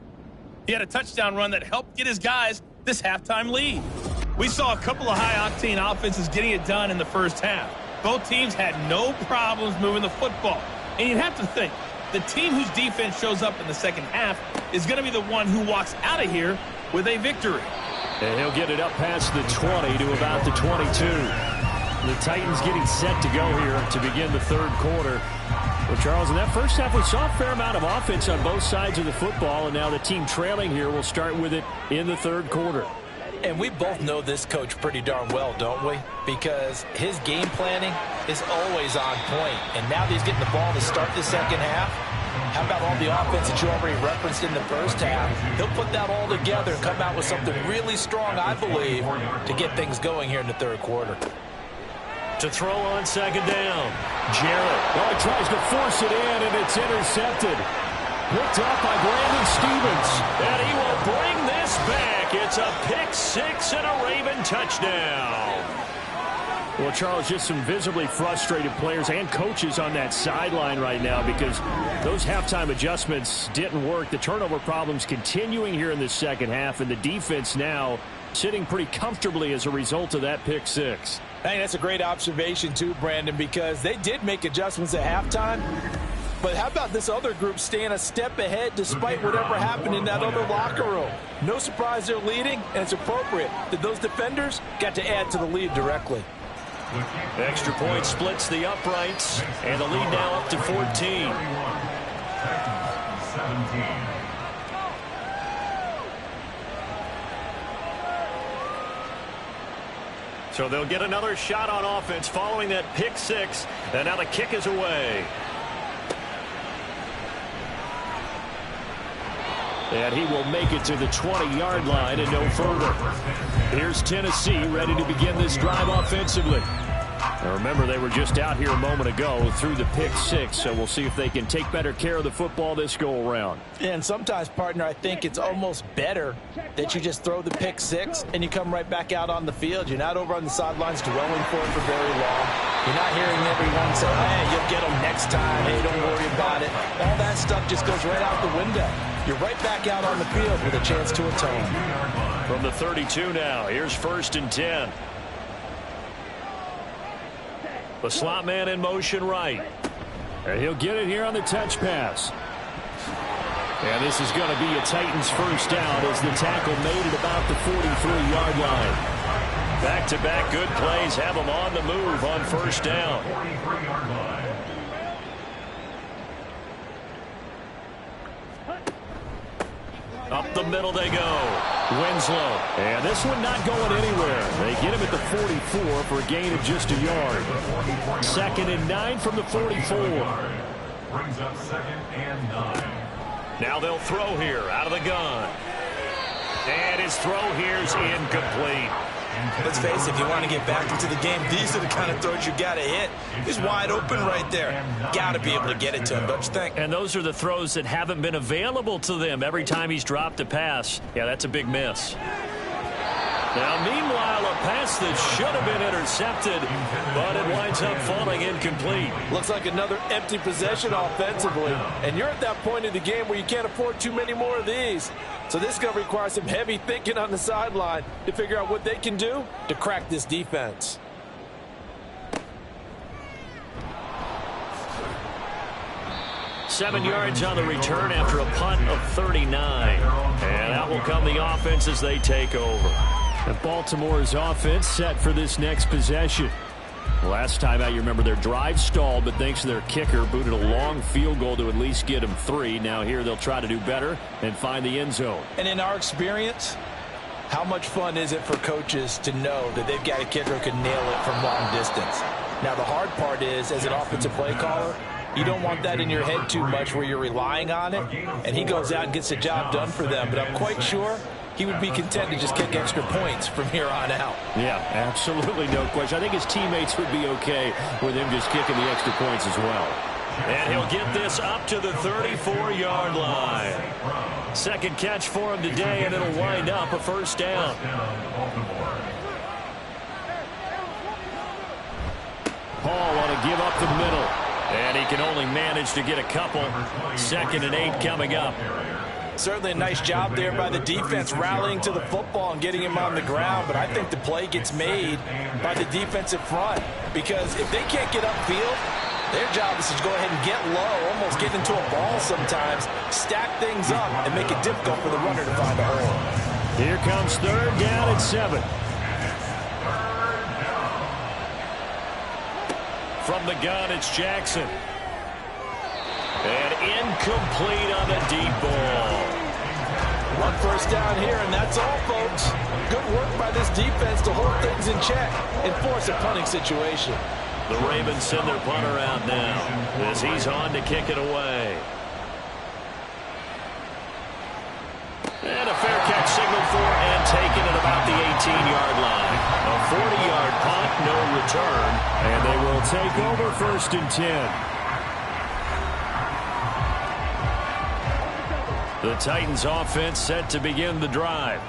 He had a touchdown run that helped get his guys this halftime lead. We saw a couple of high-octane offenses getting it done in the first half. Both teams had no problems moving the football. And you'd have to think, the team whose defense shows up in the second half is going to be the one who walks out of here with a victory. And he'll get it up past the 20 to about the 22. The Titans getting set to go here to begin the third quarter. Well, Charles, in that first half, we saw a fair amount of offense on both sides of the football, and now the team trailing here will start with it in the third quarter. And we both know this coach pretty darn well, don't we? Because his game planning is always on point. And now that he's getting the ball to start the second half, how about all the offense that you already referenced in the first half? He'll put that all together and come out with something really strong, I believe, to get things going here in the third quarter. To throw on second down, Jarrett. Oh, he tries to force it in, and it's intercepted. Picked up by Brandon Stevens. And he will bring this back. It's a pick six and a Raven touchdown. Well, Charles, just some visibly frustrated players and coaches on that sideline right now because those halftime adjustments didn't work. The turnover problems continuing here in the second half, and the defense now sitting pretty comfortably as a result of that pick six. I think that's a great observation, too, Brandon, because they did make adjustments at halftime. But how about this other group staying a step ahead despite whatever happened in that other locker room? No surprise they're leading, and it's appropriate that those defenders got to add to the lead directly. Extra point splits the uprights, and the lead now up to 14. 17. So they'll get another shot on offense following that pick six, and now the kick is away. And he will make it to the 20-yard line and no further. Here's Tennessee ready to begin this drive offensively. Now remember, they were just out here a moment ago through the pick six, so we'll see if they can take better care of the football this go-around. And sometimes, partner, I think it's almost better that you just throw the pick six and you come right back out on the field. You're not over on the sidelines dwelling for it for very long. You're not hearing everyone say, hey, you'll get them next time. Hey, don't worry about it. All that stuff just goes right out the window. You're right back out on the field with a chance to atone. From the 32 now, here's 1st and 10. The slot man in motion right. And he'll get it here on the touch pass. And this is going to be a Titans first down as the tackle made at about the 43-yard line. Back-to-back good plays have them on the move on first down. 43-yard line. Up the middle they go. Winslow. And this one not going anywhere. They get him at the 44 for a gain of just a yard. 2nd and 9 from the 44. Brings up 2nd and 9. Now they'll throw here out of the gun. And his throw here's incomplete. Let's face it, if you want to get back into the game, these are the kind of throws you got to hit. He's wide open right there. Got to be able to get it to him, don't you think? And those are the throws that haven't been available to them every time he's dropped a pass. Yeah, that's a big miss. Now, meanwhile, a pass that should have been intercepted, but it winds up falling incomplete. Looks like another empty possession offensively. And you're at that point in the game where you can't afford too many more of these. So this is going to require some heavy thinking on the sideline to figure out what they can do to crack this defense. Seven yards on the return after a punt of 39. And out will come the offense as they take over. And Baltimore's offense set for this next possession. Last time out, you remember their drive stalled, but thanks to their kicker, booted a long field goal to at least get them 3. Now here they'll try to do better and find the end zone. And in our experience, how much fun is it for coaches to know that they've got a kicker who can nail it from long distance? Now the hard part is, as an offensive play caller, you don't want that in your head too much where you're relying on it, and he goes out and gets the job done for them. But I'm quite sure he would be content to just kick extra points from here on out. Yeah, absolutely no question. I think his teammates would be okay with him just kicking the extra points as well. And he'll get this up to the 34-yard line. Second catch for him today, and it'll wind up a first down. Paul on a give up the middle. And he can only manage to get a couple. 2nd and 8 coming up. Certainly a nice job there by the defense rallying to the football and getting him on the ground, but I think the play gets made by the defensive front, because if they can't get upfield, their job is to go ahead and get low, almost get into a ball sometimes, stack things up, and make it difficult for the runner to find a hole. Here comes 3rd down and 7. From the gun, it's Jackson. And incomplete on the deep ball. 1 first down here, and that's all, folks. Good work by this defense to hold things in check and force a punting situation. The Ravens send their punter out now as he's on to kick it away. And a fair catch signaled for and taken at about the 18-yard line. A 40-yard punt, no return. And they will take over 1st and 10. The Titans offense set to begin the drive.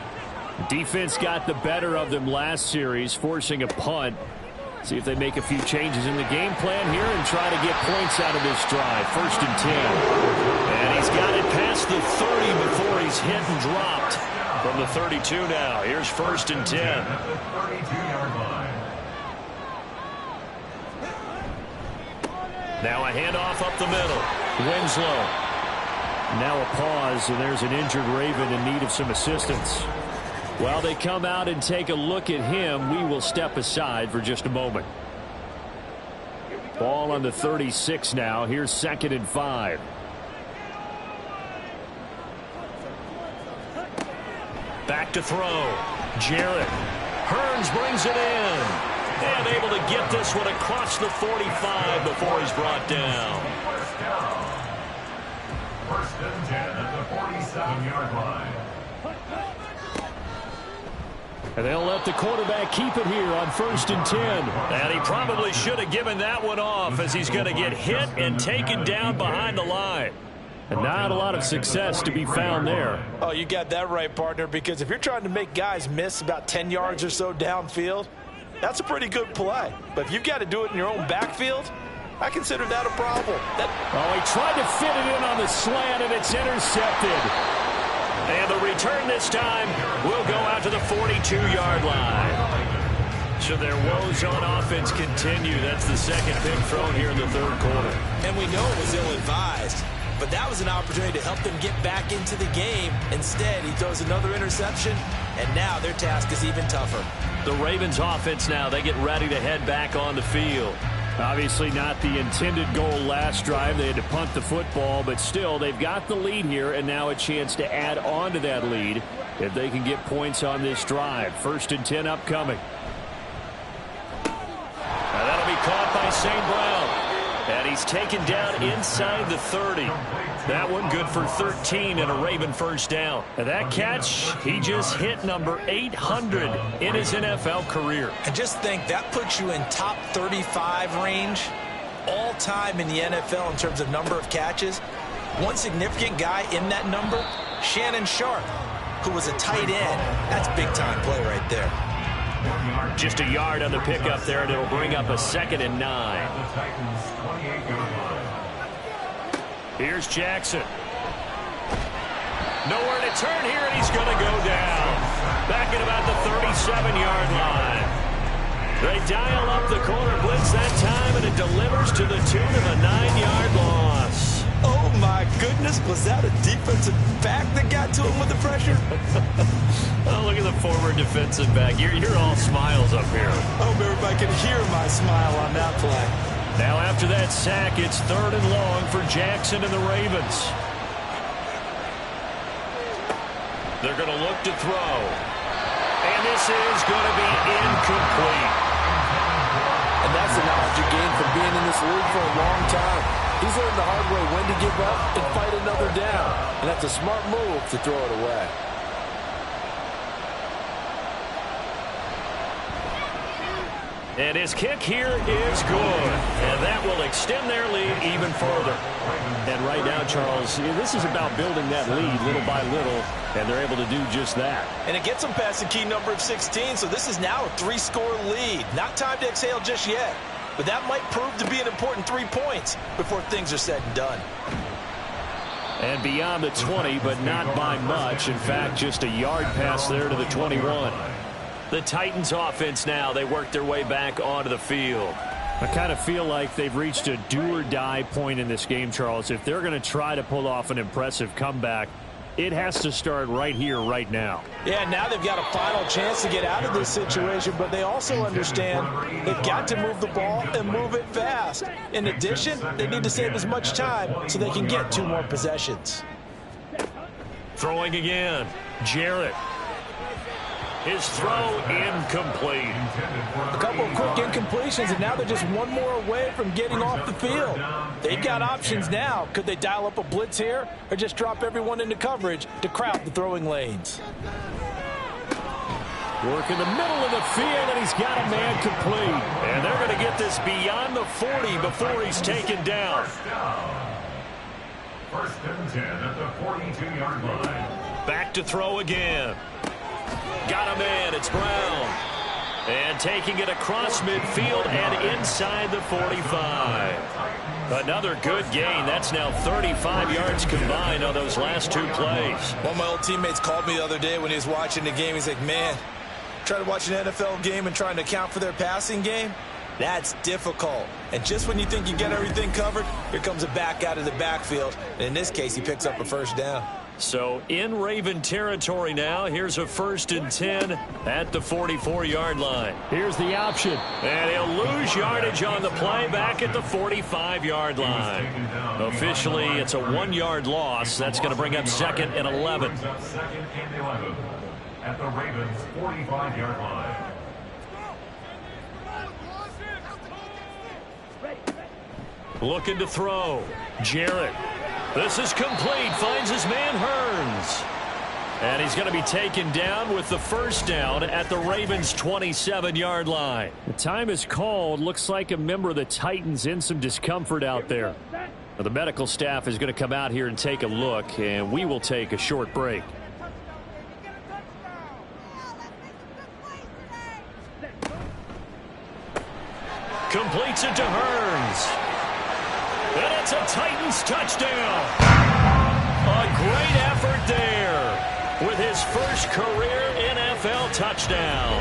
Defense got the better of them last series, forcing a punt. See if they make a few changes in the game plan here and try to get points out of this drive. 1st and 10. And he's got it past the 30 before he's hit and dropped. From the 32 now, here's 1st and 10. Now a handoff up the middle. Winslow. Now a pause, and there's an injured Raven in need of some assistance. While they come out and take a look at him, we will step aside for just a moment. Ball on the 36 now. Here's 2nd and 5. Back to throw. Jarrett. Hearns brings it in. And able to get this one across the 45 before he's brought down. 1st and 10 at the 47-yard line. And they'll let the quarterback keep it here on 1st and 10. And he probably should have given that one off, as he's going to get hit and taken down behind the line. And not a lot of success to be found there. Oh, you got that right, partner, because if you're trying to make guys miss about 10 yards or so downfield, that's a pretty good play. But if you've got to do it in your own backfield, I consider that a problem. Oh, he tried to fit it in on the slant, and it's intercepted. And the return this time will go out to the 42-yard line. So their woes on offense continue. That's the 2nd pick thrown here in the 3rd quarter. And we know it was ill-advised. but that was an opportunity to help them get back into the game. Instead, he throws another interception, and now their task is even tougher. The Ravens offense now, they get ready to head back on the field. Obviously not the intended goal last drive. They had to punt the football, but still they've got the lead here, and now a chance to add on to that lead if they can get points on this drive. 1st and 10 upcoming. Now that'll be caught by St. Brown. And he's taken down inside the 30. That one good for 13 and a Raven first down. And that catch, he just hit number 800 in his NFL career. And just think, that puts you in top 35 range all time in the NFL in terms of number of catches. One significant guy in that number, Shannon Sharp, who was a tight end. That's big-time play right there. Just a yard on the pickup there, and it'll bring up a 2nd and 9. Here's Jackson. Nowhere to turn here, and he's going to go down. Back at about the 37-yard line. They dial up the corner blitz that time, and it delivers to the tune of a 9-yard loss. Oh, my goodness. Was that a defensive back that got to him with the pressure? Oh, look at the former defensive back. You're all smiles up here. I hope everybody can hear my smile on that play. Now, after that sack, it's 3rd and long for Jackson and the Ravens. They're going to look to throw. And this is going to be incomplete. And that's the knowledge you gain from being in this league for a long time. He's learned the hard way when to give up and fight another down. And that's a smart move to throw it away. And his kick here is good. And that will extend their lead even further. And right now, Charles, this is about building that lead little by little, and they're able to do just that. And it gets them past the key number of 16, so this is now a 3-score lead. Not time to exhale just yet, but that might prove to be an important 3 points before things are said and done. And beyond the 20, but not by much. In fact, just a yard pass there to the 21. The Titans offense now, they work their way back onto the field. I kind of feel like they've reached a do-or-die point in this game, Charles. If they're going to try to pull off an impressive comeback, it has to start right here, right now. Yeah, now they've got a final chance to get out of this situation, but they also understand they've got to move the ball and move it fast. In addition, they need to save as much time so they can get 2 more possessions. Throwing again, Jarrett. His throw incomplete. A couple of quick incompletions, and now they're just one more away from getting off the field. They've got options now. Could they dial up a blitz here or just drop everyone into coverage to crowd the throwing lanes? Work in the middle of the field, and he's got a man complete. And they're going to get this beyond the 40 before he's taken down. 1st and 10 at the 42-yard line. Back to throw again. Got a man, it's Brown. And taking it across midfield and inside the 45. Another good gain. That's now 35 yards combined on those last 2 plays. One of my old teammates called me the other day when he was watching the game. He's like, man, trying to watch an NFL game and trying to account for their passing game, that's difficult. And just when you think you get everything covered, here comes a back out of the backfield. And in this case, he picks up a 1st down. So in Raven territory now, here's a 1st and 10 at the 44-yard line. Here's the option. And he'll lose yardage on the play back at the 45-yard line. Officially, it's a 1-yard loss. That's going to bring up 2nd and 11. 2nd and 11 at the Ravens' 45-yard line. Looking to throw. Jarrett. This is complete. Finds his man Hearns. And he's going to be taken down with the 1st down at the Ravens' 27-yard line. The time is called. Looks like a member of the Titans in some discomfort out there. Now, the medical staff is going to come out here and take a look, and we will take a short break. Completes it to Hearns. And it's a Titans touchdown. A great effort there with his first career NFL touchdown.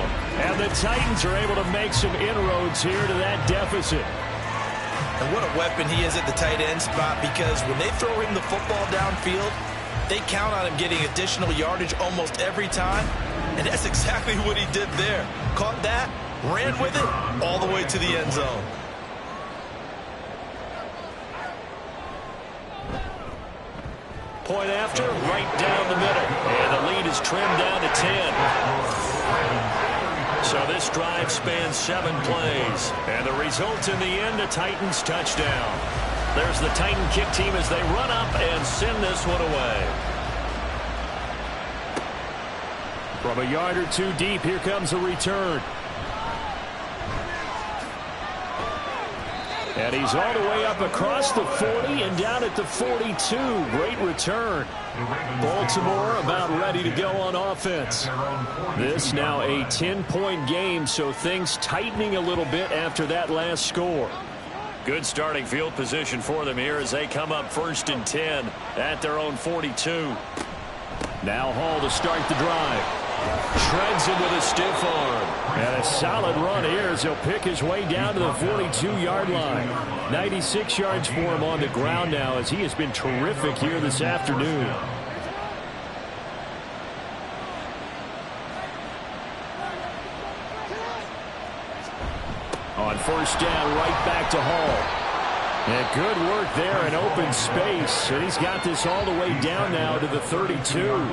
And the Titans are able to make some inroads here to that deficit. And what a weapon he is at the tight end spot, because when they throw him the football downfield, they count on him getting additional yardage almost every time. And that's exactly what he did there. Caught that, ran with it, all the way to the end zone. Point after, right down the middle. And the lead is trimmed down to 10. So this drive spans 7 plays. And the result in the end, a Titans touchdown. There's the Titan kick team as they run up and send this one away. From a yard or two deep, here comes a return. And he's all the way up across the 40 and down at the 42. Great return. Baltimore about ready to go on offense. This now a 10-point game, so things tightening a little bit after that last score. Good starting field position for them here as they come up 1st and 10 at their own 42. Now Hall to start the drive. Shreds him with a stiff arm. And a solid run here as he'll pick his way down to the 42-yard line. 96 yards for him on the ground now as he has been terrific here this afternoon. On 1st down, right back to Hall. And good work there in open space. And he's got this all the way down now to the 32.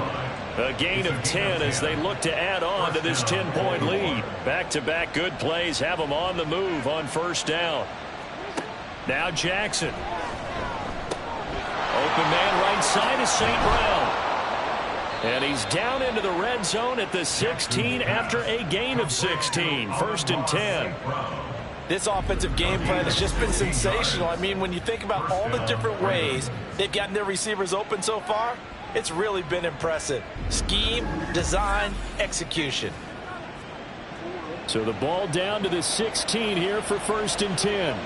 A gain of 10 as they look to add on to this 10-point lead. Back-to-back good plays have them on the move on 1st down. Now Jackson. Open man right side is St. Brown. And he's down into the red zone at the 16 after a gain of 16. 1st and 10. This offensive game plan has just been sensational. I mean, when you think about all the different ways they've gotten their receivers open so far, it's really been impressive. Scheme, design, execution. So the ball down to the 16 here for 1st and 10.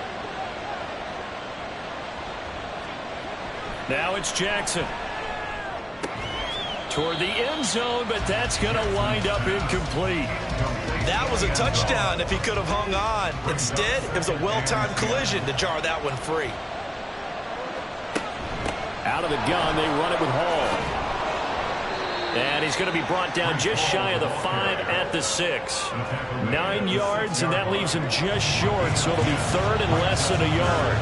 Now it's Jackson. Toward the end zone, but that's going to wind up incomplete. That was a touchdown if he could have hung on. Instead, it was a well-timed collision to jar that one free. Out of the gun, they run it with Hall. And he's going to be brought down just shy of the 5 at the 6. 9 yards, and that leaves him just short, so it'll be 3rd and less than a yard.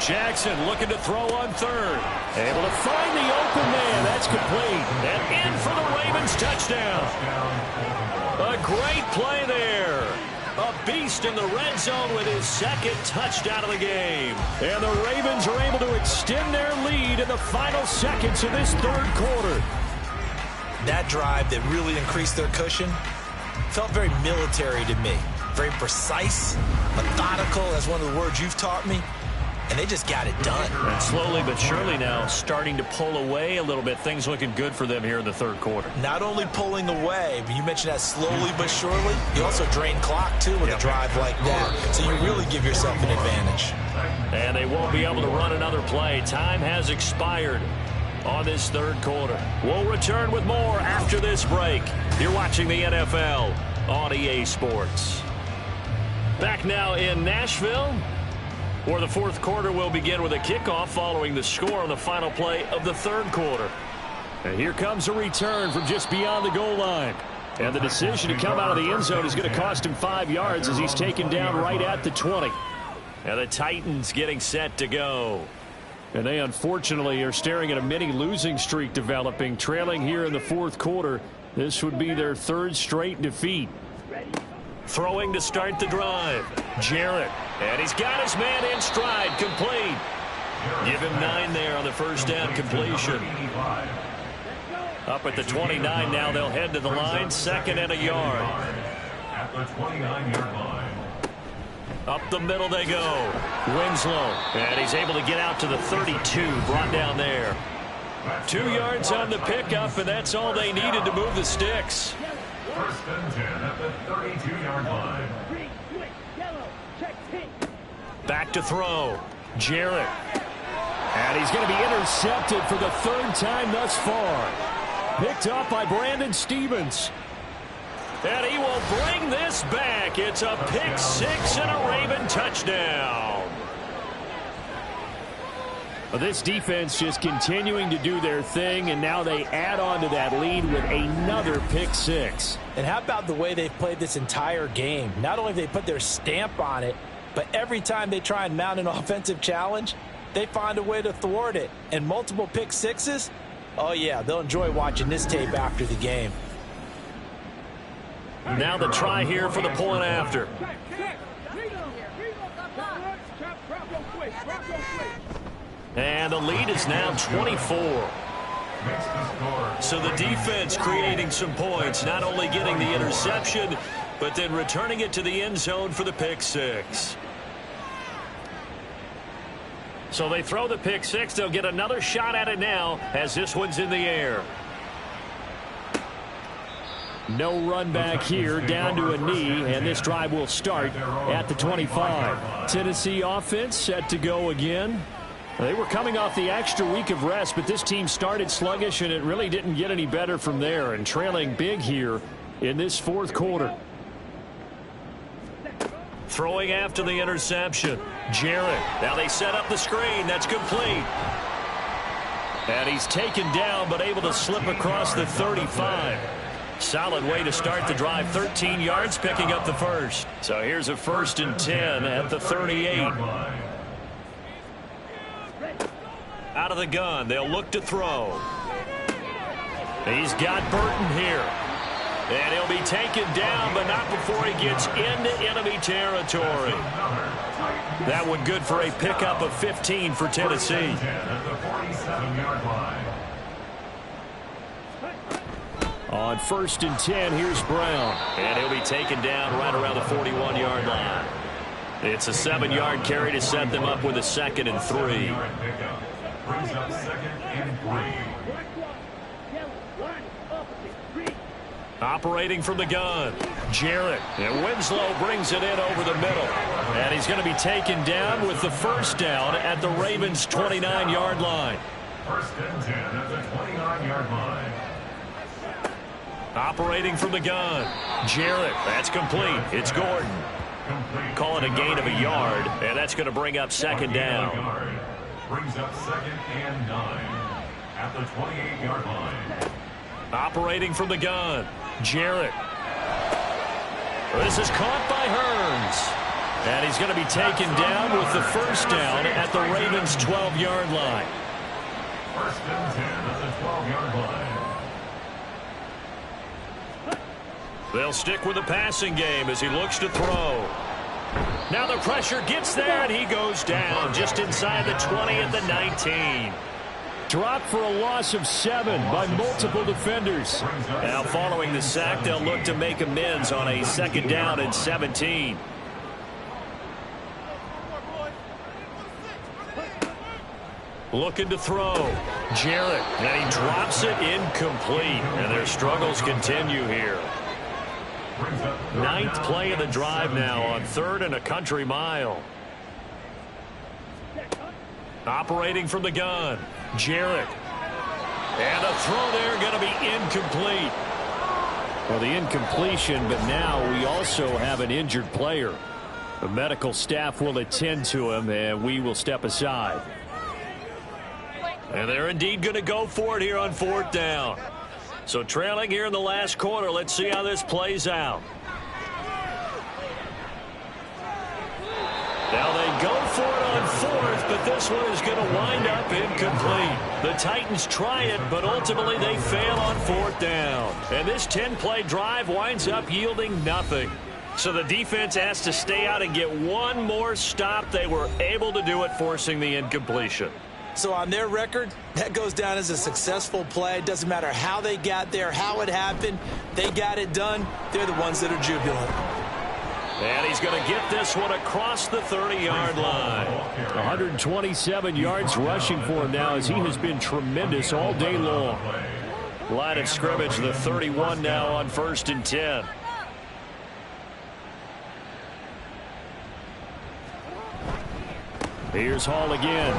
Jackson looking to throw on 3rd. Able to find the open man. That's complete. And in for the Ravens touchdown. A great play there. A beast in the red zone with his 2nd touchdown of the game. And the Ravens are able to extend their lead in the final seconds of this 3rd quarter. That drive that really increased their cushion felt very military to me. Very precise, methodical, that's one of the words you've taught me. And they just got it done. And slowly but surely now starting to pull away a little bit. Things looking good for them here in the 3rd quarter. Not only pulling away, but you mentioned that slowly but surely. You also drain clock, too, with a drive like that. So you really give yourself an advantage. And they won't be able to run another play. Time has expired on this 3rd quarter. We'll return with more after this break. You're watching the NFL on EA Sports. Back now in Nashville, where the 4th quarter will begin with a kickoff following the score on the final play of the 3rd quarter. And here comes a return from just beyond the goal line. And the decision to come out of the end zone is going to cost him 5 yards as he's taken down right at the 20. And the Titans getting set to go. And they unfortunately are staring at a mini losing streak developing, trailing here in the 4th quarter. This would be their 3rd straight defeat. Throwing to start the drive. Jarrett. And he's got his man in stride. Complete. Give him 9 there on the 1st down completion. Up at the 29 now. They'll head to the line. 2nd and a yard. At the 29-yard line. Up the middle they go. Winslow. And he's able to get out to the 32. Brought down there. 2 yards on the pickup, and that's all they needed to move the sticks. 1st and 10 at the 32-yard line. Back to throw. Jarrett. And he's going to be intercepted for the 3rd time thus far. Picked up by Brandon Stevens. And he will bring this back. It's a pick six and a Raven touchdown. Well, this defense just continuing to do their thing, and now they add on to that lead with another pick six. And how about the way they've played this entire game? Not only have they put their stamp on it, but every time they try and mount an offensive challenge, they find a way to thwart it. And multiple pick sixes, oh yeah, they'll enjoy watching this tape after the game. Now the try here for the point after. And the lead is now 24. So the defense creating some points, not only getting the interception, but then returning it to the end zone for the pick six. So they throw the pick six. They'll get another shot at it now as this one's in the air. No run back here, down to a knee, and this drive will start at the 25. Tennessee offense set to go again. They were coming off the extra week of rest, but this team started sluggish, and it really didn't get any better from there, and trailing big here in this fourth quarter. Throwing after the interception. Jarrett. Now they set up the screen. That's complete. And he's taken down, but able to slip across the 35. Solid way to start the drive. 13 yards, picking up the first. So here's a 1st and 10 at the 38. Out of the gun. They'll look to throw. He's got Burton here. And he'll be taken down, but not before he gets into enemy territory. That one good for a pickup of 15 for Tennessee. On 1st and 10, here's Brown. And he'll be taken down right around the 41-yard line. It's a 7-yard carry to set them up with a 2nd and 3. Brings up 2nd and 3. Operating from the gun, Jarrett. And Winslow brings it in over the middle. And he's going to be taken down with the first down at the Ravens' 29-yard line. 1st and 10 at the 29-yard line. Operating from the gun, Jarrett. That's complete. It's Gordon. Call it a gain of a yard, and that's going to bring up 2nd down. Brings up 2nd and 9 at the 28-yard line. Operating from the gun, Jarrett. This is caught by Hearns. And he's going to be taken down with the first down at the Ravens' 12-yard line. 1st and 10 at the 12-yard line. They'll stick with the passing game as he looks to throw. Now the pressure gets there, and he goes down just inside the 20 at the 19. Dropped for a loss of 7 by multiple defenders. Now following the sack, they'll look to make amends on a 2nd down and 17. Looking to throw. Jarrett. And he drops it incomplete. And their struggles continue here. 9th play of the drive now on 3rd and a country mile. Operating from the gun, Jarrett. And a throw there going to be incomplete. Well, the incompletion, but now we also have an injured player. The medical staff will attend to him, and we will step aside. And they're indeed going to go for it here on 4th down. So trailing here in the last quarter, let's see how this plays out. Now they go for it on 4th, but this one is going to wind up incomplete. The Titans try it, but ultimately they fail on 4th down. And this 10-play drive winds up yielding nothing. So the defense has to stay out and get one more stop. They were able to do it, forcing the incompletion. So on their record, that goes down as a successful play. It doesn't matter how they got there, how it happened. They got it done. They're the ones that are jubilant. And he's going to get this one across the 30-yard line. 127 yards rushing for him now as he has been tremendous all day long. Line of scrimmage, the 31 now on 1st and 10. Here's Hall again.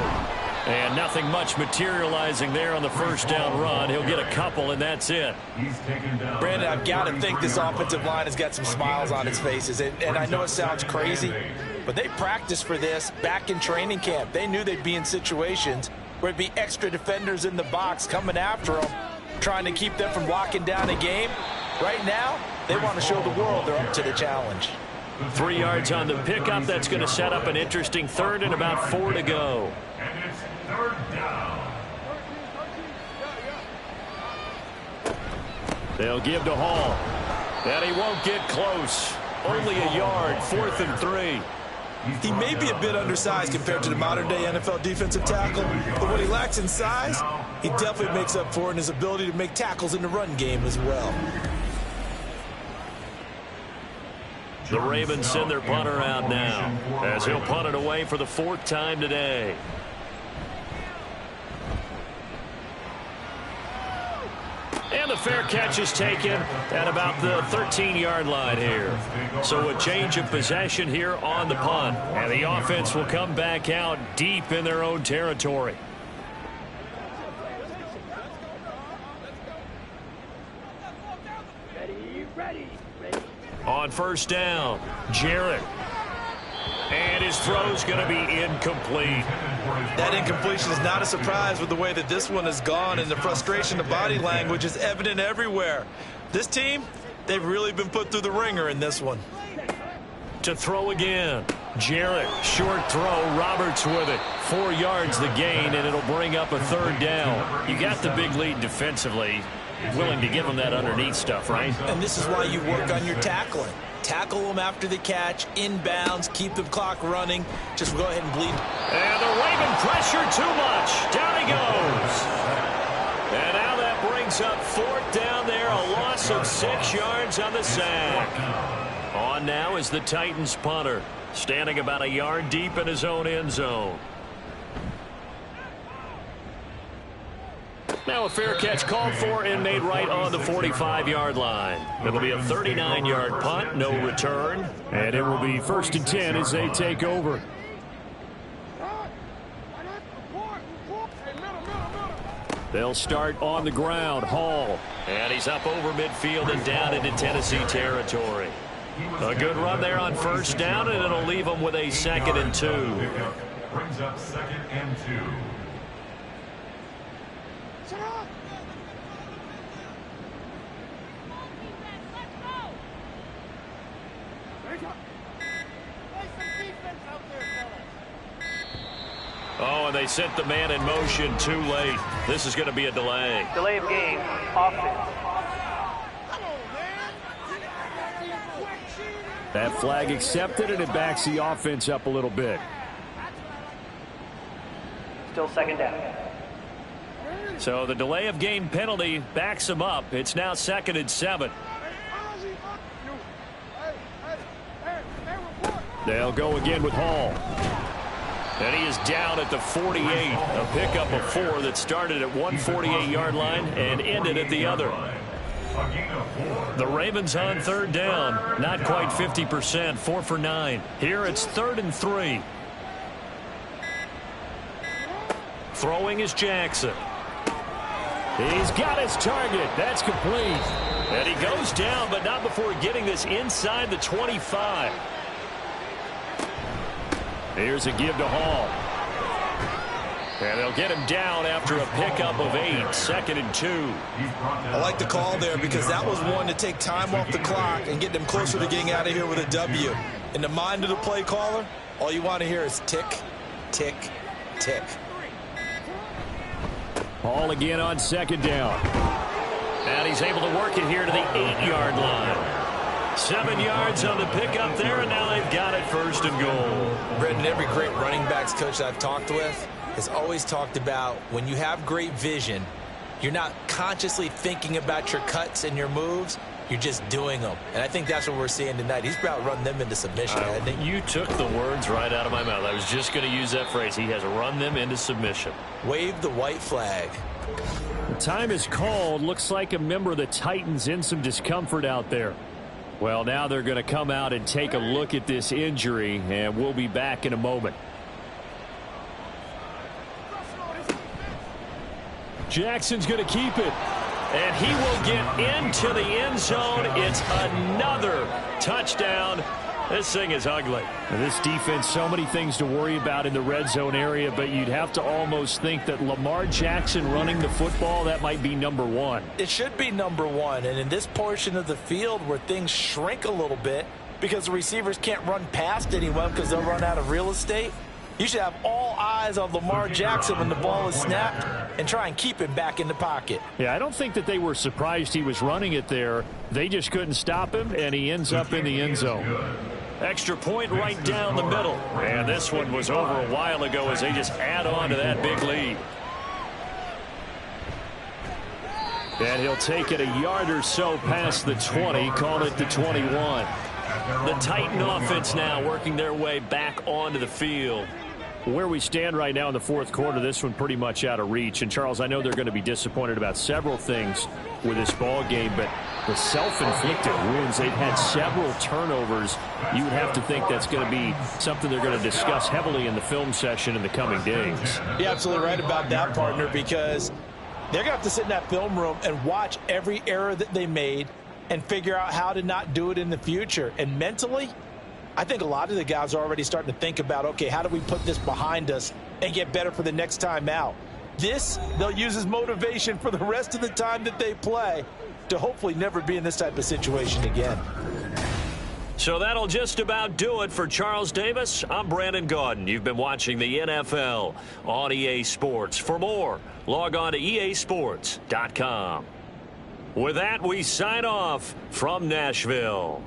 And nothing much materializing there on the first down run. He'll get a couple, and that's it. Brandon, I've got to think this offensive line has got some smiles on its faces. And I know it sounds crazy, but they practiced for this back in training camp. They knew they'd be in situations where it'd be extra defenders in the box coming after them, trying to keep them from locking down a game. Right now, they want to show the world they're up to the challenge. 3 yards on the pickup. That's going to set up an interesting third and about 4 to go. And it's third down. They'll give to Hall. And he won't get close. Only a yard, 4th and 3. He may be a bit undersized compared to the modern-day NFL defensive tackle, but what he lacks in size, he definitely makes up for in his ability to make tackles in the run game as well. The Ravens send their punter out now as he'll punt it away for the 4th time today. And the fair catch is taken at about the 13-yard line here. So a change of possession here on the punt. And the offense will come back out deep in their own territory. On first down, Jarrett. And his throw's going to be incomplete. That incompletion is not a surprise with the way that this one has gone, and the frustration of body language is evident everywhere. This team, they've really been put through the ringer in this one. To throw again. Jarrett, short throw. Roberts with it. 4 yards the gain, and it'll bring up a 3rd down. You got the big lead defensively. Willing to give them that underneath stuff, right? And this is why you work on your tackling. Tackle them after the catch, inbounds, keep the clock running. Just go ahead and bleed. And the Raven pressure too much. Down he goes. And now that brings up 4th down there. A loss of 6 yards on the sack. On now is the Titans punter, standing about a yard deep in his own end zone. Now a fair catch called for and made right on the 45-yard line. It'll be a 39-yard punt, no return. And it will be 1st and 10 as they take over. They'll start on the ground. Hall. And he's up over midfield and down into Tennessee territory. A good run there on first down, and it'll leave them with a 2nd and 2. Brings up 2nd and 2. Oh, and they sent the man in motion too late. This is going to be a delay. Delay of game, offense. That flag accepted, and it backs the offense up a little bit. Still 2nd down. So the delay of game penalty backs them up. It's now 2nd and 7. They'll go again with Hall. And he is down at the 48. A pickup of 4 that started at one 48-yard line and ended at the other. The Ravens on 3rd down. Not quite 50%. 4 for 9. Here it's 3rd and 3. Throwing is Jackson. He's got his target. That's complete. And he goes down, but not before getting this inside the 25. Here's a give to Hall. And they'll get him down after a pickup of 8. 2nd and 2. I like the call there because that was one to take time off the clock and get them closer to getting out of here with a W. In the mind of the play caller, all you want to hear is tick, tick, tick. Hall again on 2nd down. And he's able to work it here to the 8-yard line. 7 yards on the pickup there, and now they've got it 1st and goal. Brendan, every great running backs coach I've talked with has always talked about when you have great vision, you're not consciously thinking about your cuts and your moves. You're just doing them. And I think that's what we're seeing tonight. He's about run them into submission, hasn't he? You took the words right out of my mouth. I was just going to use that phrase. He has run them into submission. Wave the white flag. The time is called. Looks like a member of the Titans in some discomfort out there. Well, now they're going to come out and take a look at this injury, and we'll be back in a moment. Jackson's going to keep it. And he will get into the end zone. It's another touchdown. This thing is ugly. Now, this defense, so many things to worry about in the red zone area, but you'd have to almost think that Lamar Jackson running the football, that might be number one. It should be number one. And in this portion of the field where things shrink a little bit because the receivers can't run past anyone because they'll run out of real estate, you should have all eyes on Lamar Jackson when the ball is snapped and try and keep him back in the pocket. Yeah, I don't think that they were surprised he was running it there. They just couldn't stop him, and he ends up in the end zone. Extra point right down the middle. And this one was over a while ago as they just add on to that big lead. And he'll take it a yard or so past the 20, call it the 21. The Titan offense now working their way back onto the field. Where we stand right now in the fourth quarter, this one pretty much out of reach. And, Charles, I know they're going to be disappointed about several things with this ball game, but the self-inflicted wounds, they've had several turnovers. You would have to think that's going to be something they're going to discuss heavily in the film session in the coming days. You're absolutely right about that, partner, because they're going to have to sit in that film room and watch every error that they made and figure out how to not do it in the future. And mentally, I think a lot of the guys are already starting to think about, okay, how do we put this behind us and get better for the next time out? This, they'll use as motivation for the rest of the time that they play to hopefully never be in this type of situation again. So that'll just about do it for Charles Davis. I'm Brandon Gaudin. You've been watching the NFL on EA Sports. For more, log on to easports.com. With that, we sign off from Nashville.